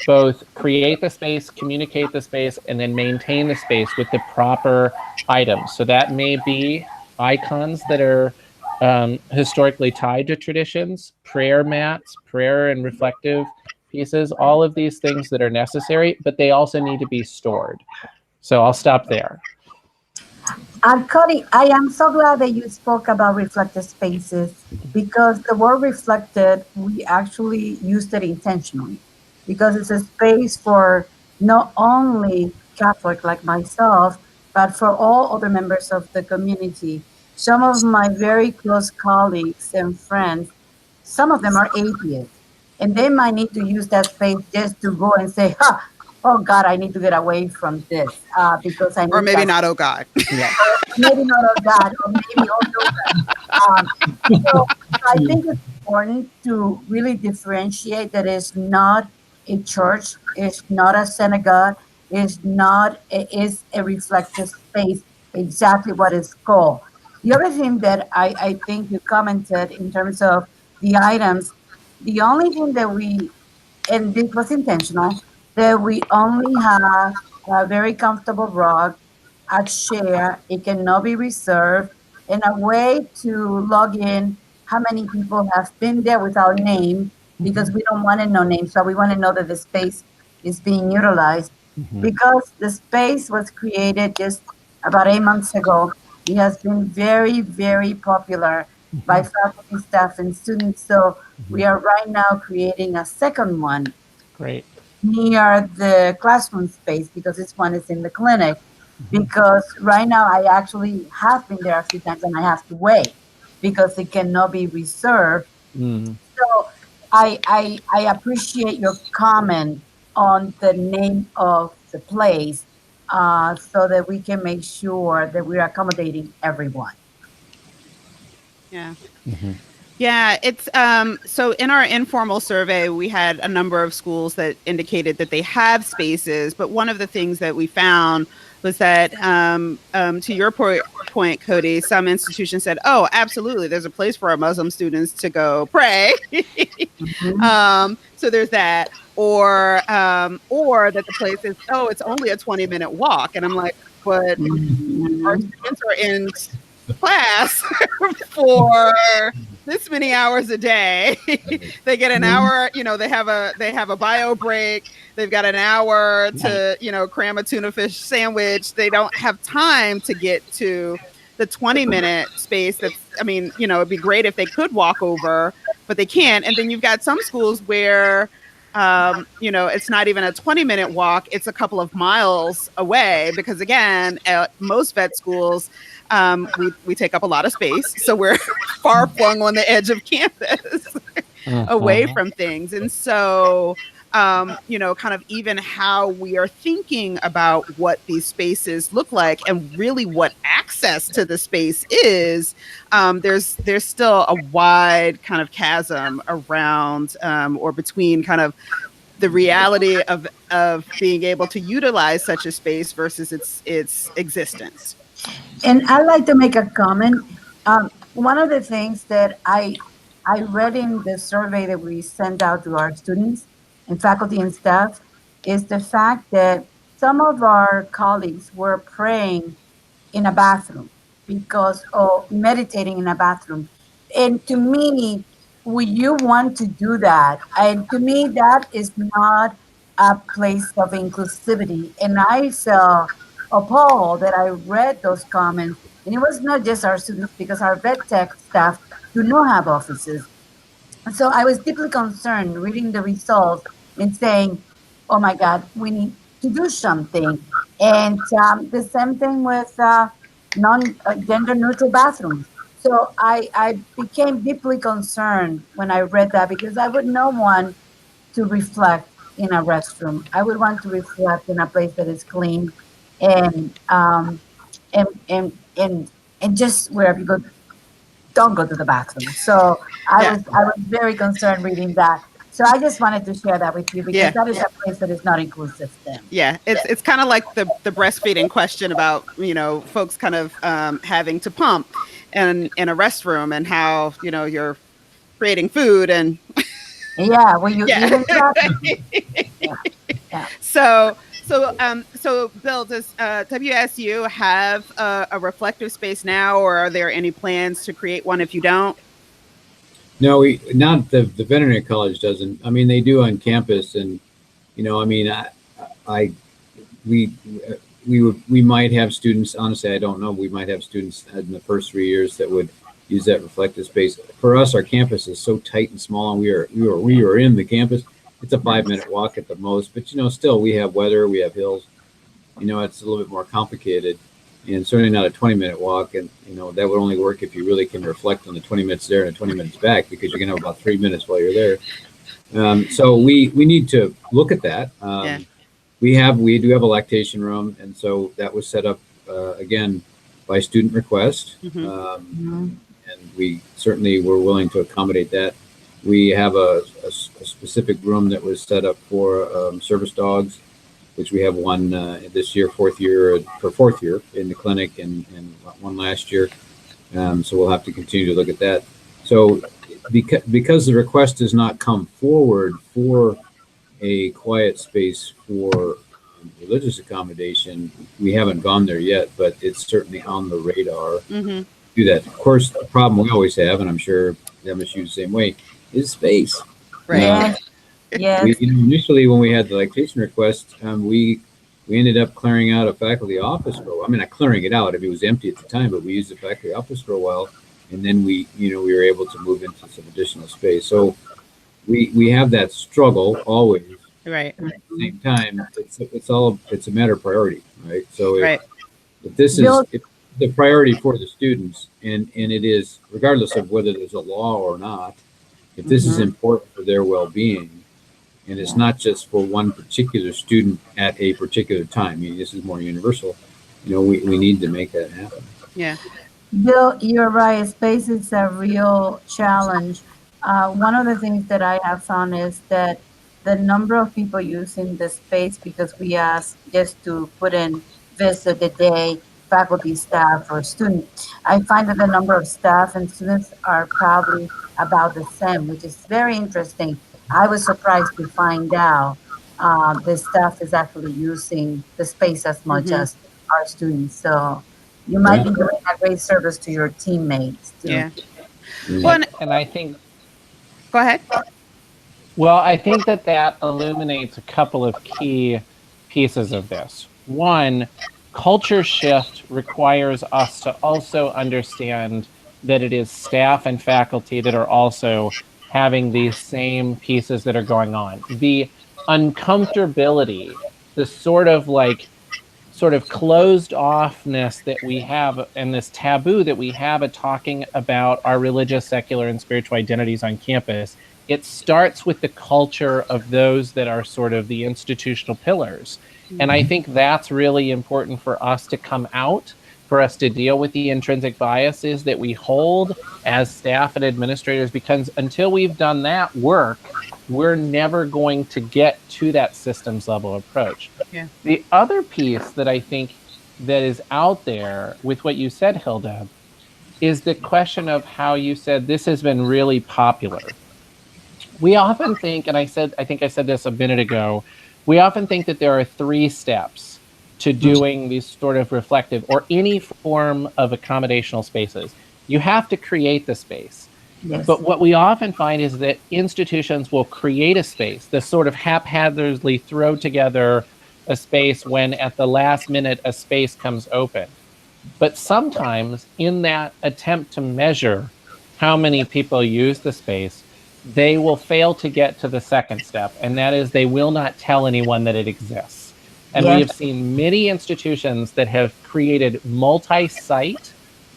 both create the space, communicate the space, and then maintain the space with the proper items. So that may be icons that are historically tied to traditions, prayer mats, prayer and reflective pieces, all of these things that are necessary, but they also need to be stored. So I'll stop there. Cody, I am so glad that you spoke about reflective spaces, because the word reflected, we actually used it intentionally, because it's a space for not only Catholic like myself, but for all other members of the community. Some of my very close colleagues and friends, some of them are atheists, and they might need to use that space just to go and say, ha, oh God, I need to get away from this because I need Or maybe that. not, oh God. Yeah. Maybe not all that, or maybe also that. So I think it's important to really differentiate that it's not a church, it's not a synagogue, it's a reflective space, exactly what it's called. The other thing that I think you commented in terms of the items, the only thing that we, and this was intentional, that we only have a very comfortable rug, a chair, it cannot be reserved, and a way to log in how many people have been there without name, because we don't want to know names, so we want to know that the space is being utilized. Because the space was created just about 8 months ago, it has been very, very popular by faculty, staff, and students. So we are right now creating a second one Great. near the classroom space, because this one is in the clinic. Because right now I actually have been there a few times and I have to wait because it cannot be reserved. So I appreciate your comment on the name of the place, so that we can make sure that we're accommodating everyone. Yeah. Yeah, it's so in our informal survey, we had a number of schools that indicated that they have spaces, but one of the things that we found was that to your point, Cody, some institutions said, "Oh, absolutely, there's a place for our Muslim students to go pray." So there's that, or that the place is, "Oh, it's only a 20-minute walk," and I'm like, "But our students are in class for this many hours a day." They get an hour, they have a bio break, they've got an hour to cram a tuna fish sandwich. They don't have time to get to the 20-minute space. It'd be great if they could walk over, but they can't. And then you've got some schools where it's not even a 20-minute walk, it's a couple of miles away, because again, at most vet schools, we take up a lot of space, so we're far flung on the edge of campus, away from things. And so kind of even how we are thinking about what these spaces look like and really what access to the space is, there's still a wide kind of chasm around or between kind of the reality of being able to utilize such a space versus its existence. And I'd like to make a comment. One of the things that I read in the survey that we sent out to our students and faculty and staff is the fact that some of our colleagues were praying in a bathroom or meditating in a bathroom. And to me, would you want to do that? And to me, that is not a place of inclusivity. And I felt appalled that I read those comments. And it was not just our students, because our vet tech staff do not have offices. So I was deeply concerned reading the results and saying, oh my God, we need to do something. And the same thing with non-gender neutral bathrooms. So I became deeply concerned when I read that, because I would not want to reflect in a restroom. I would want to reflect in a place that is clean and just wherever you go, don't go to the bathroom. So I was very concerned reading that. So I just wanted to share that with you because Yeah. that is a place that is not inclusive then. Yeah, it's kind of like the breastfeeding question about, folks kind of having to pump in a restroom and how, you're creating food and Yeah, when you yeah. eat in that. Yeah. So Bill, does WSU have a reflective space now, or are there any plans to create one if you don't? No, not the veterinary college doesn't. I mean, they do on campus, and we might have students. Honestly, I don't know. We might have students in the first 3 years that would use that reflective space. For us, our campus is so tight and small, and we are in the campus. It's a 5-minute walk at the most, but still we have weather, we have hills. It's a little bit more complicated, and certainly not a 20-minute walk. And that would only work if you really can reflect on the 20 minutes there and the 20 minutes back, because you're gonna have about 3 minutes while you're there. So we need to look at that. Yeah. We do have a lactation room, and so that was set up again by student request, and we certainly were willing to accommodate that. We have a specific room that was set up for service dogs, which we have one this year, fourth year in the clinic, and one last year. So we'll have to continue to look at that. So because the request has not come forward for a quiet space for religious accommodation, we haven't gone there yet, but it's certainly on the radar. Do that. Of course, the problem we always have, and I'm sure MSU the same way, is space. Right. Yes. Initially when we had the lactation request, we ended up clearing out a faculty office for a while. I mean, not clearing it out, if it was empty at the time, but we used the faculty office for a while, and then we were able to move into some additional space. So we have that struggle always. Right. At the same time, it's a matter of priority, right? So Right. if this is the priority for the students, and it is regardless of whether there's a law or not, if this is important for their well-being, and it's not just for one particular student at a particular time, I mean, this is more universal, we need to make that happen. Yeah. Bill, you're right. Space is a real challenge. One of the things that I have found is that the number of people using the space, because we ask just to put in visit the day, faculty, staff, or student, I find that the number of staff and students are probably about the same, which is very interesting. I was surprised to find out the staff is actually using the space as much as our students. So you might be doing a great service to your teammates too. Yeah. Well, and I think. Go ahead. Well, I think that illuminates a couple of key pieces of this. One, culture shift requires us to also understand that it is staff and faculty that are also having these same pieces that are going on. The uncomfortability, the sort of closed offness that we have, and this taboo that we have at talking about our religious, secular, and spiritual identities on campus, it starts with the culture of those that are sort of the institutional pillars. And I think that's really important for us to come out, for us to deal with the intrinsic biases that we hold as staff and administrators, because until we've done that work, we're never going to get to that systems level approach. Yeah. The other piece that I think that is out there with what you said, Hilda, is the question of how you said this has been really popular. We often think, and I think I said this a minute ago, we often think that there are 3 steps to doing these sort of reflective or any form of accommodational spaces. You have to create the space. Yes. But what we often find is that institutions will create a space, the sort of haphazardly throw together a space when at the last minute a space comes open. But sometimes in that attempt to measure how many people use the space, they will fail to get to the second step, and that is they will not tell anyone that it exists. And we have seen many institutions that have created multi-site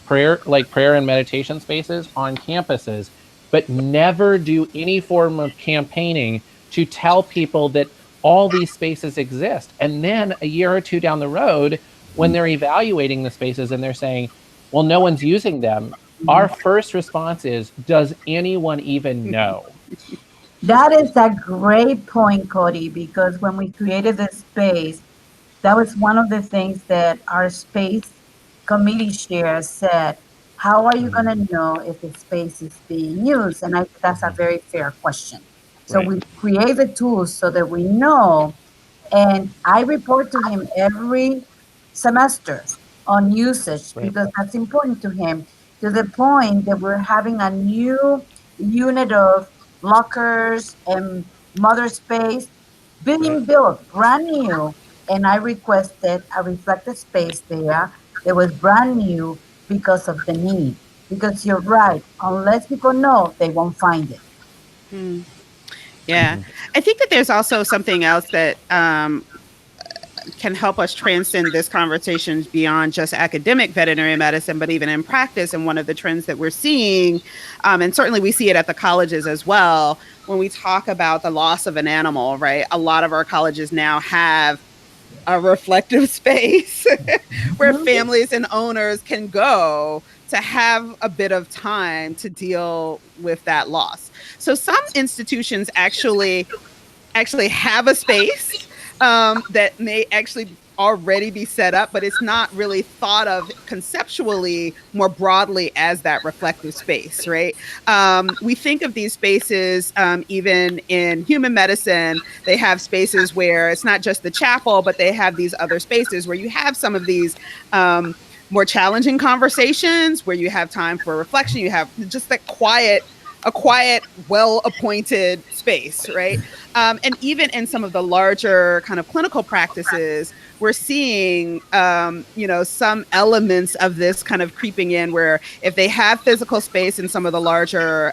prayer and meditation spaces on campuses, but never do any form of campaigning to tell people that all these spaces exist. And then a year or two down the road, when they're evaluating the spaces and they're saying, well, no one's using them, our first response is, does anyone even know? That is a great point, Cody, because when we created this space, that was one of the things that our space committee chair said. How are you going to know if the space is being used? And I think that's a very fair question. So Right. we create the tools so that we know. And I report to him every semester on usage Right. because that's important to him, to the point that we're having a new unit of lockers and mother space being built brand new. And I requested a reflective space there that was brand new because of the need. Because you're right, unless people know, they won't find it. Yeah. I think that there's also something else that can help us transcend this conversation beyond just academic veterinary medicine, but even in practice. And one of the trends that we're seeing, and certainly we see it at the colleges as well, when we talk about the loss of an animal, right? A lot of our colleges now have a reflective space where families and owners can go to have a bit of time to deal with that loss. So some institutions actually have a space that may actually already be set up, but it's not really thought of conceptually more broadly as that reflective space, right? We think of these spaces, even in human medicine, they have spaces where it's not just the chapel, but they have these other spaces where you have some of these more challenging conversations, where you have time for reflection, you have just that a quiet, well-appointed space, right? And even in some of the larger kind of clinical practices, we're seeing, some elements of this kind of creeping in, where if they have physical space in some of the larger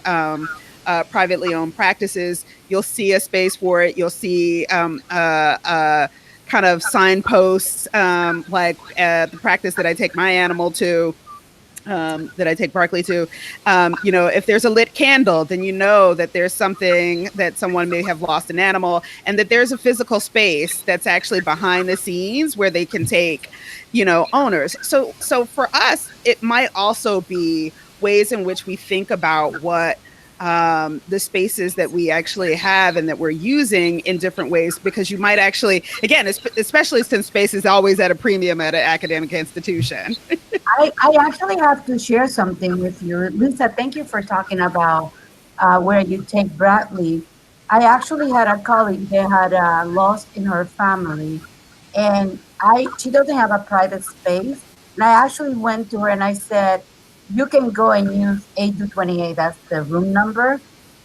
privately owned practices, you'll see a space for it. You'll see kind of signposts, like the practice that I take my animal to, that I take Barkley to, if there's a lit candle, then you know that there's something, that someone may have lost an animal, and that there's a physical space that's actually behind the scenes where they can take, owners. So for us, it might also be ways in which we think about what the spaces that we actually have and that we're using in different ways, because you might actually, again, especially since space is always at a premium at an academic institution. I actually have to share something with you. Lisa, thank you for talking about where you take Bradley. I actually had a colleague that had lost in her family, and she doesn't have a private space. And I actually went to her and I said, you can go and use 8-28, that's the room number,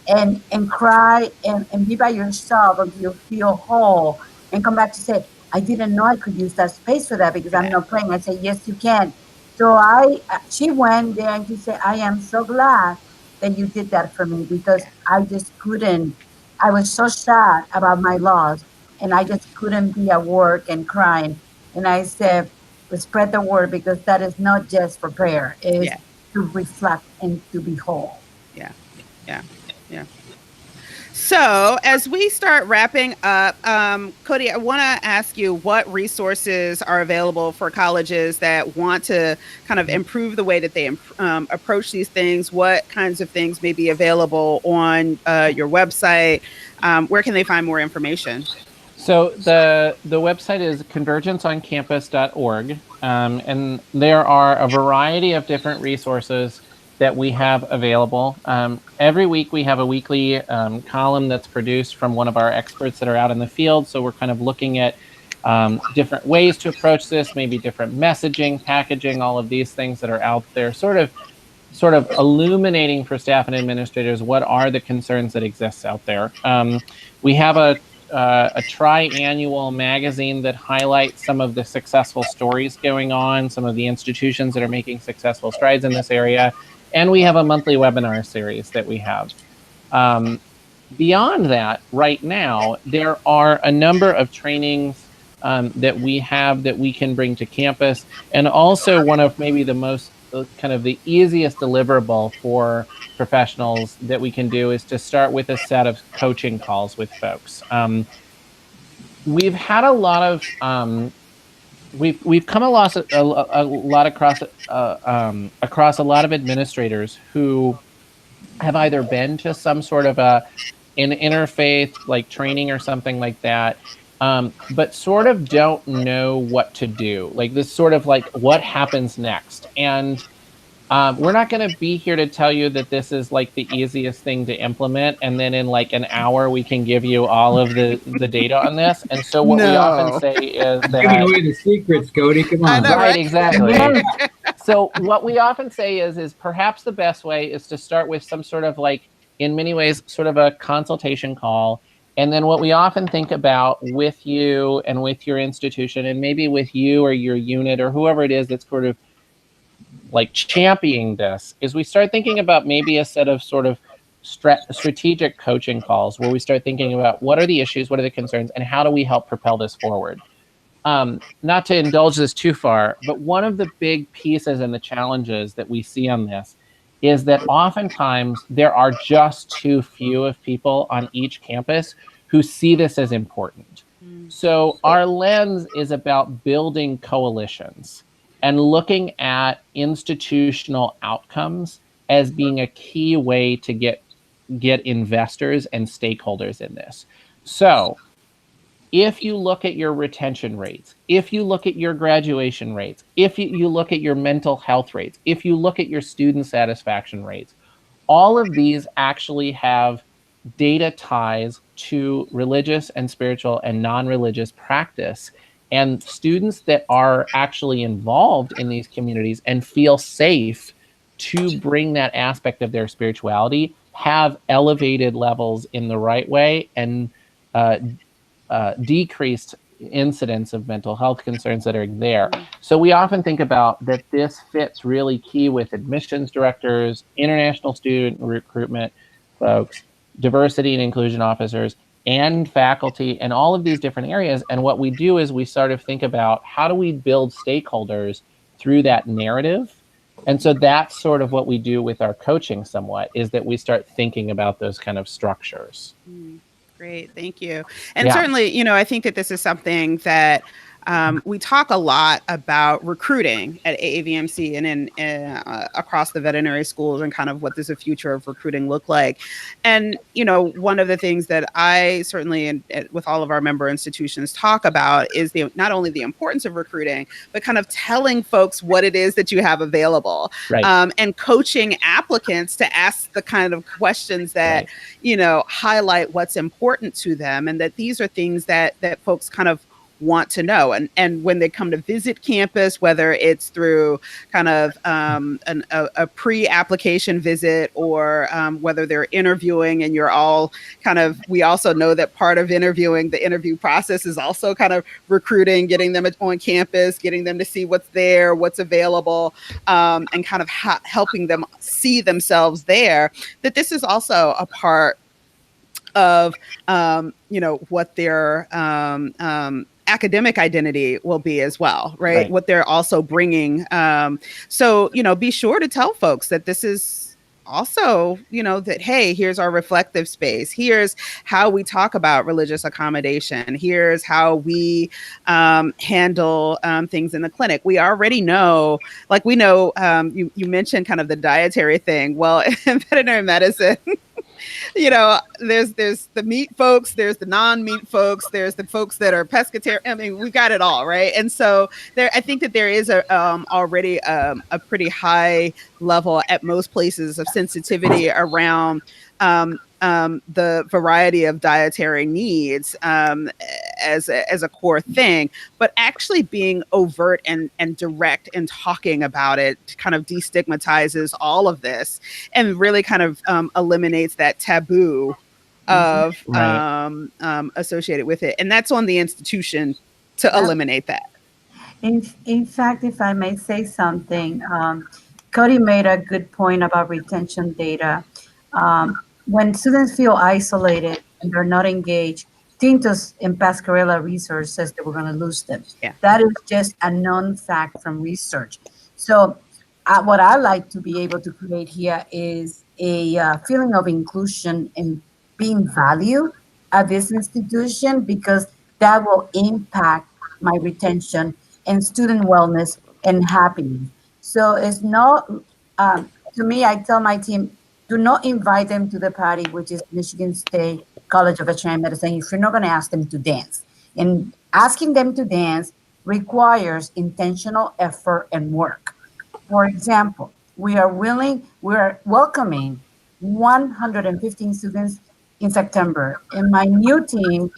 and cry and be by yourself until you feel whole and come back to say, I didn't know I could use that space for that because I'm not praying. I said, yes, you can. So she went there and she said, I am so glad that you did that for me, because I just couldn't, I was so sad about my loss and I just couldn't be at work and crying. And I said, spread the word, because that is not just for prayer, it is to reflect and to be whole. Yeah. So as we start wrapping up, Cody, I want to ask you what resources are available for colleges that want to kind of improve the way that they approach these things. What kinds of things may be available on your website? Where can they find more information? So the website is convergenceoncampus.org, and there are a variety of different resources that we have available. Every week we have a weekly column that's produced from one of our experts that are out in the field. So we're kind of looking at different ways to approach this, maybe different messaging, packaging, all of these things that are out there, sort of illuminating for staff and administrators what are the concerns that exist out there. We have a triannual magazine that highlights some of the successful stories going on, some of the institutions that are making successful strides in this area. And we have a monthly webinar series that we have. Beyond that, right now, there are a number of trainings that we have that we can bring to campus. And also one of maybe the most kind of the easiest deliverable for professionals that we can do is to start with a set of coaching calls with folks. We've had a lot of we've come a lot across a lot of administrators who have either been to some sort of a in interfaith like training or something like that, but sort of don't know what to do. Like this sort of like what happens next. And we're not going to be here to tell you that this is like the easiest thing to implement, and then in like an hour we can give you all of the data on this. And so what we often No. say is Giving that away the secrets, Cody. Come I on. know, right, exactly. Yes. So what we often say is perhaps the best way is to start with some sort of like, in many ways, sort of a consultation call. And then what we often think about with you and with your institution, and maybe with you or your unit or whoever it is that's sort of like championing this, is we start thinking about maybe a set of sort of strategic coaching calls where we start thinking about what are the issues, what are the concerns, and how do we help propel this forward. Not to indulge this too far, but one of the big pieces and the challenges that we see on this is that oftentimes there are just too few of people on each campus who see this as important. So our lens is about building coalitions and looking at institutional outcomes as being a key way to get investors and stakeholders in this. So if you look at your retention rates, if you look at your graduation rates, if you look at your mental health rates, if you look at your student satisfaction rates, all of these actually have data ties to religious and spiritual and non-religious practice. And students that are actually involved in these communities and feel safe to bring that aspect of their spirituality have elevated levels in the right way and decreased incidence of mental health concerns that are there. So we often think about that this fits really key with admissions directors, international student recruitment folks, diversity and inclusion officers, and faculty, and all of these different areas. And what we do is we sort of think about how do we build stakeholders through that narrative. And so that's sort of what we do with our coaching somewhat, is that we start thinking about those kind of structures. Great, thank you. And Yeah. certainly, I think that this is something that we talk a lot about recruiting at AAVMC and across the veterinary schools, and kind of what does the future of recruiting look like. And, one of the things that I certainly, with all of our member institutions, talk about is not only the importance of recruiting, but kind of telling folks what it is that you have available, Right. And coaching applicants to ask the kind of questions that, Right. Highlight what's important to them, and that these are things that folks kind of want to know. And when they come to visit campus, whether it's through kind of a pre-application visit, or whether they're interviewing, and you're all kind of, we also know that part of interviewing, the interview process, is also kind of recruiting, getting them on campus, getting them to see what's there, what's available, and kind of helping them see themselves there, that this is also a part of, what their academic identity will be as well, right? What they're also bringing. So, be sure to tell folks that this is also, that, hey, here's our reflective space. Here's how we talk about religious accommodation. Here's how we handle things in the clinic. We already know, like we know, you mentioned kind of the dietary thing. Well, in veterinary medicine, there's the meat folks, there's the non-meat folks, there's the folks that are pescatarian. I mean, we got it all, right? And so I think that there is already a pretty high level at most places of sensitivity around the variety of dietary needs as a core thing, but actually being overt and direct and talking about it kind of destigmatizes all of this, and really kind of eliminates that taboo of associated with it. And that's on the institution to eliminate that. In fact, if I may say something, Cody made a good point about retention data. When students feel isolated and they're not engaged, Tintos and Pascarella research says that we're going to lose them. Yeah. That is just a known fact from research. So what I like to be able to create here is a feeling of inclusion and being valued at this institution, because that will impact my retention and student wellness and happiness. So it's not, to me, I tell my team, do not invite them to the party, which is Michigan State College of Veterinary Medicine, if you're not going to ask them to dance. And asking them to dance requires intentional effort and work. For example, we are welcoming 115 students in September. And my new team,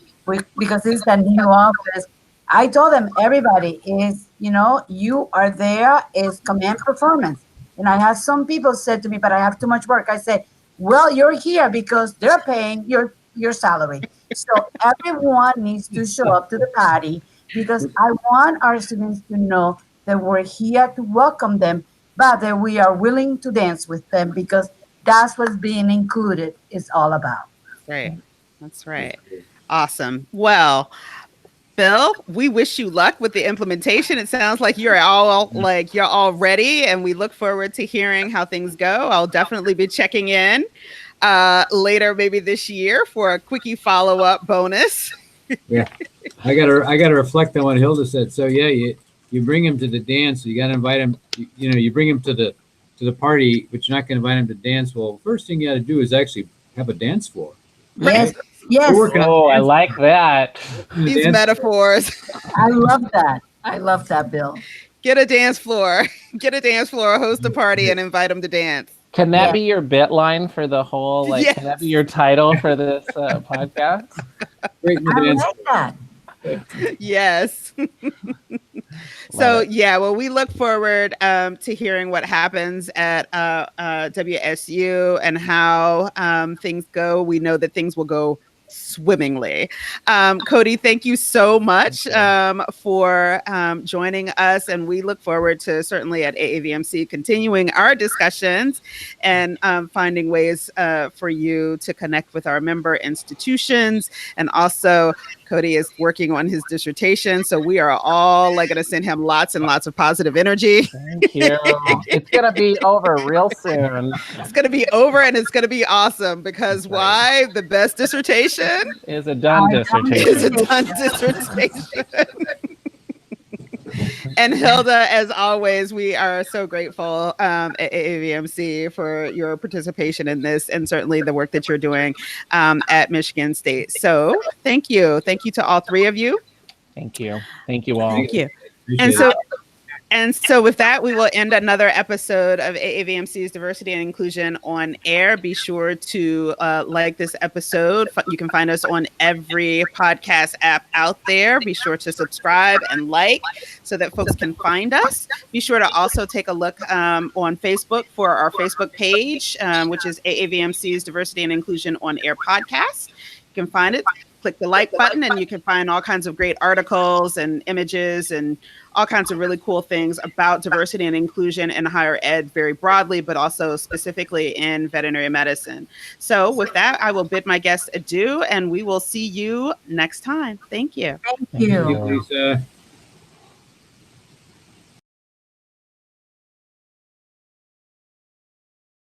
because it's the new office, I told them, everybody is, you are there is command performance. And I had some people said to me, but I have too much work. I said, well, you're here because they're paying your salary. So everyone needs to show up to the party because I want our students to know that we're here to welcome them, but that we are willing to dance with them because that's what being included is all about. Right. That's right. Awesome. Well, Bill, we wish you luck with the implementation. It sounds like you're all ready, and we look forward to hearing how things go. I'll definitely be checking in later, maybe this year, for a quickie follow-up bonus. Yeah, I gotta reflect on what Hilda said. So yeah, you bring him to the dance. You gotta invite him. You bring him to the party, but you're not gonna invite him to dance. Well, first thing you got to do is actually have a dance floor. Yes. Yes. Oh, I like that. These metaphors. I love that. I love that, Bill. Get a dance floor. Get a dance floor, host a party, and invite them to dance. Can that be your bit line for the whole, Yes. Can that be your title for this podcast? I like that. Yes. So yeah, well, we look forward to hearing what happens at WSU and how things go. We know that things will go swimmingly. Cody, thank you so much for joining us, and we look forward to certainly at AAVMC continuing our discussions and finding ways for you to connect with our member institutions. And also, Cody is working on his dissertation, so we are all going to send him lots and lots of positive energy. Thank you. It's going to be over real soon. It's going to be over, and it's going to be awesome because why? The best dissertation is a done dissertation. Is a done dissertation. And Hilda, as always, we are so grateful at AAVMC for your participation in this and certainly the work that you're doing at Michigan State. So thank you. Thank you to all three of you. Thank you. Thank you all. Thank you. And so with that, we will end another episode of AAVMC's Diversity and Inclusion on Air. Be sure to like this episode. You can find us on every podcast app out there. Be sure to subscribe and like so that folks can find us. Be sure to also take a look on Facebook for our Facebook page, which is AAVMC's Diversity and Inclusion on Air podcast. You can find it. Click the like button and you can find all kinds of great articles and images and all kinds of really cool things about diversity and inclusion in higher ed very broadly, but also specifically in veterinary medicine. So with that, I will bid my guests adieu and we will see you next time. Thank you. Thank you. Thank you, Lisa.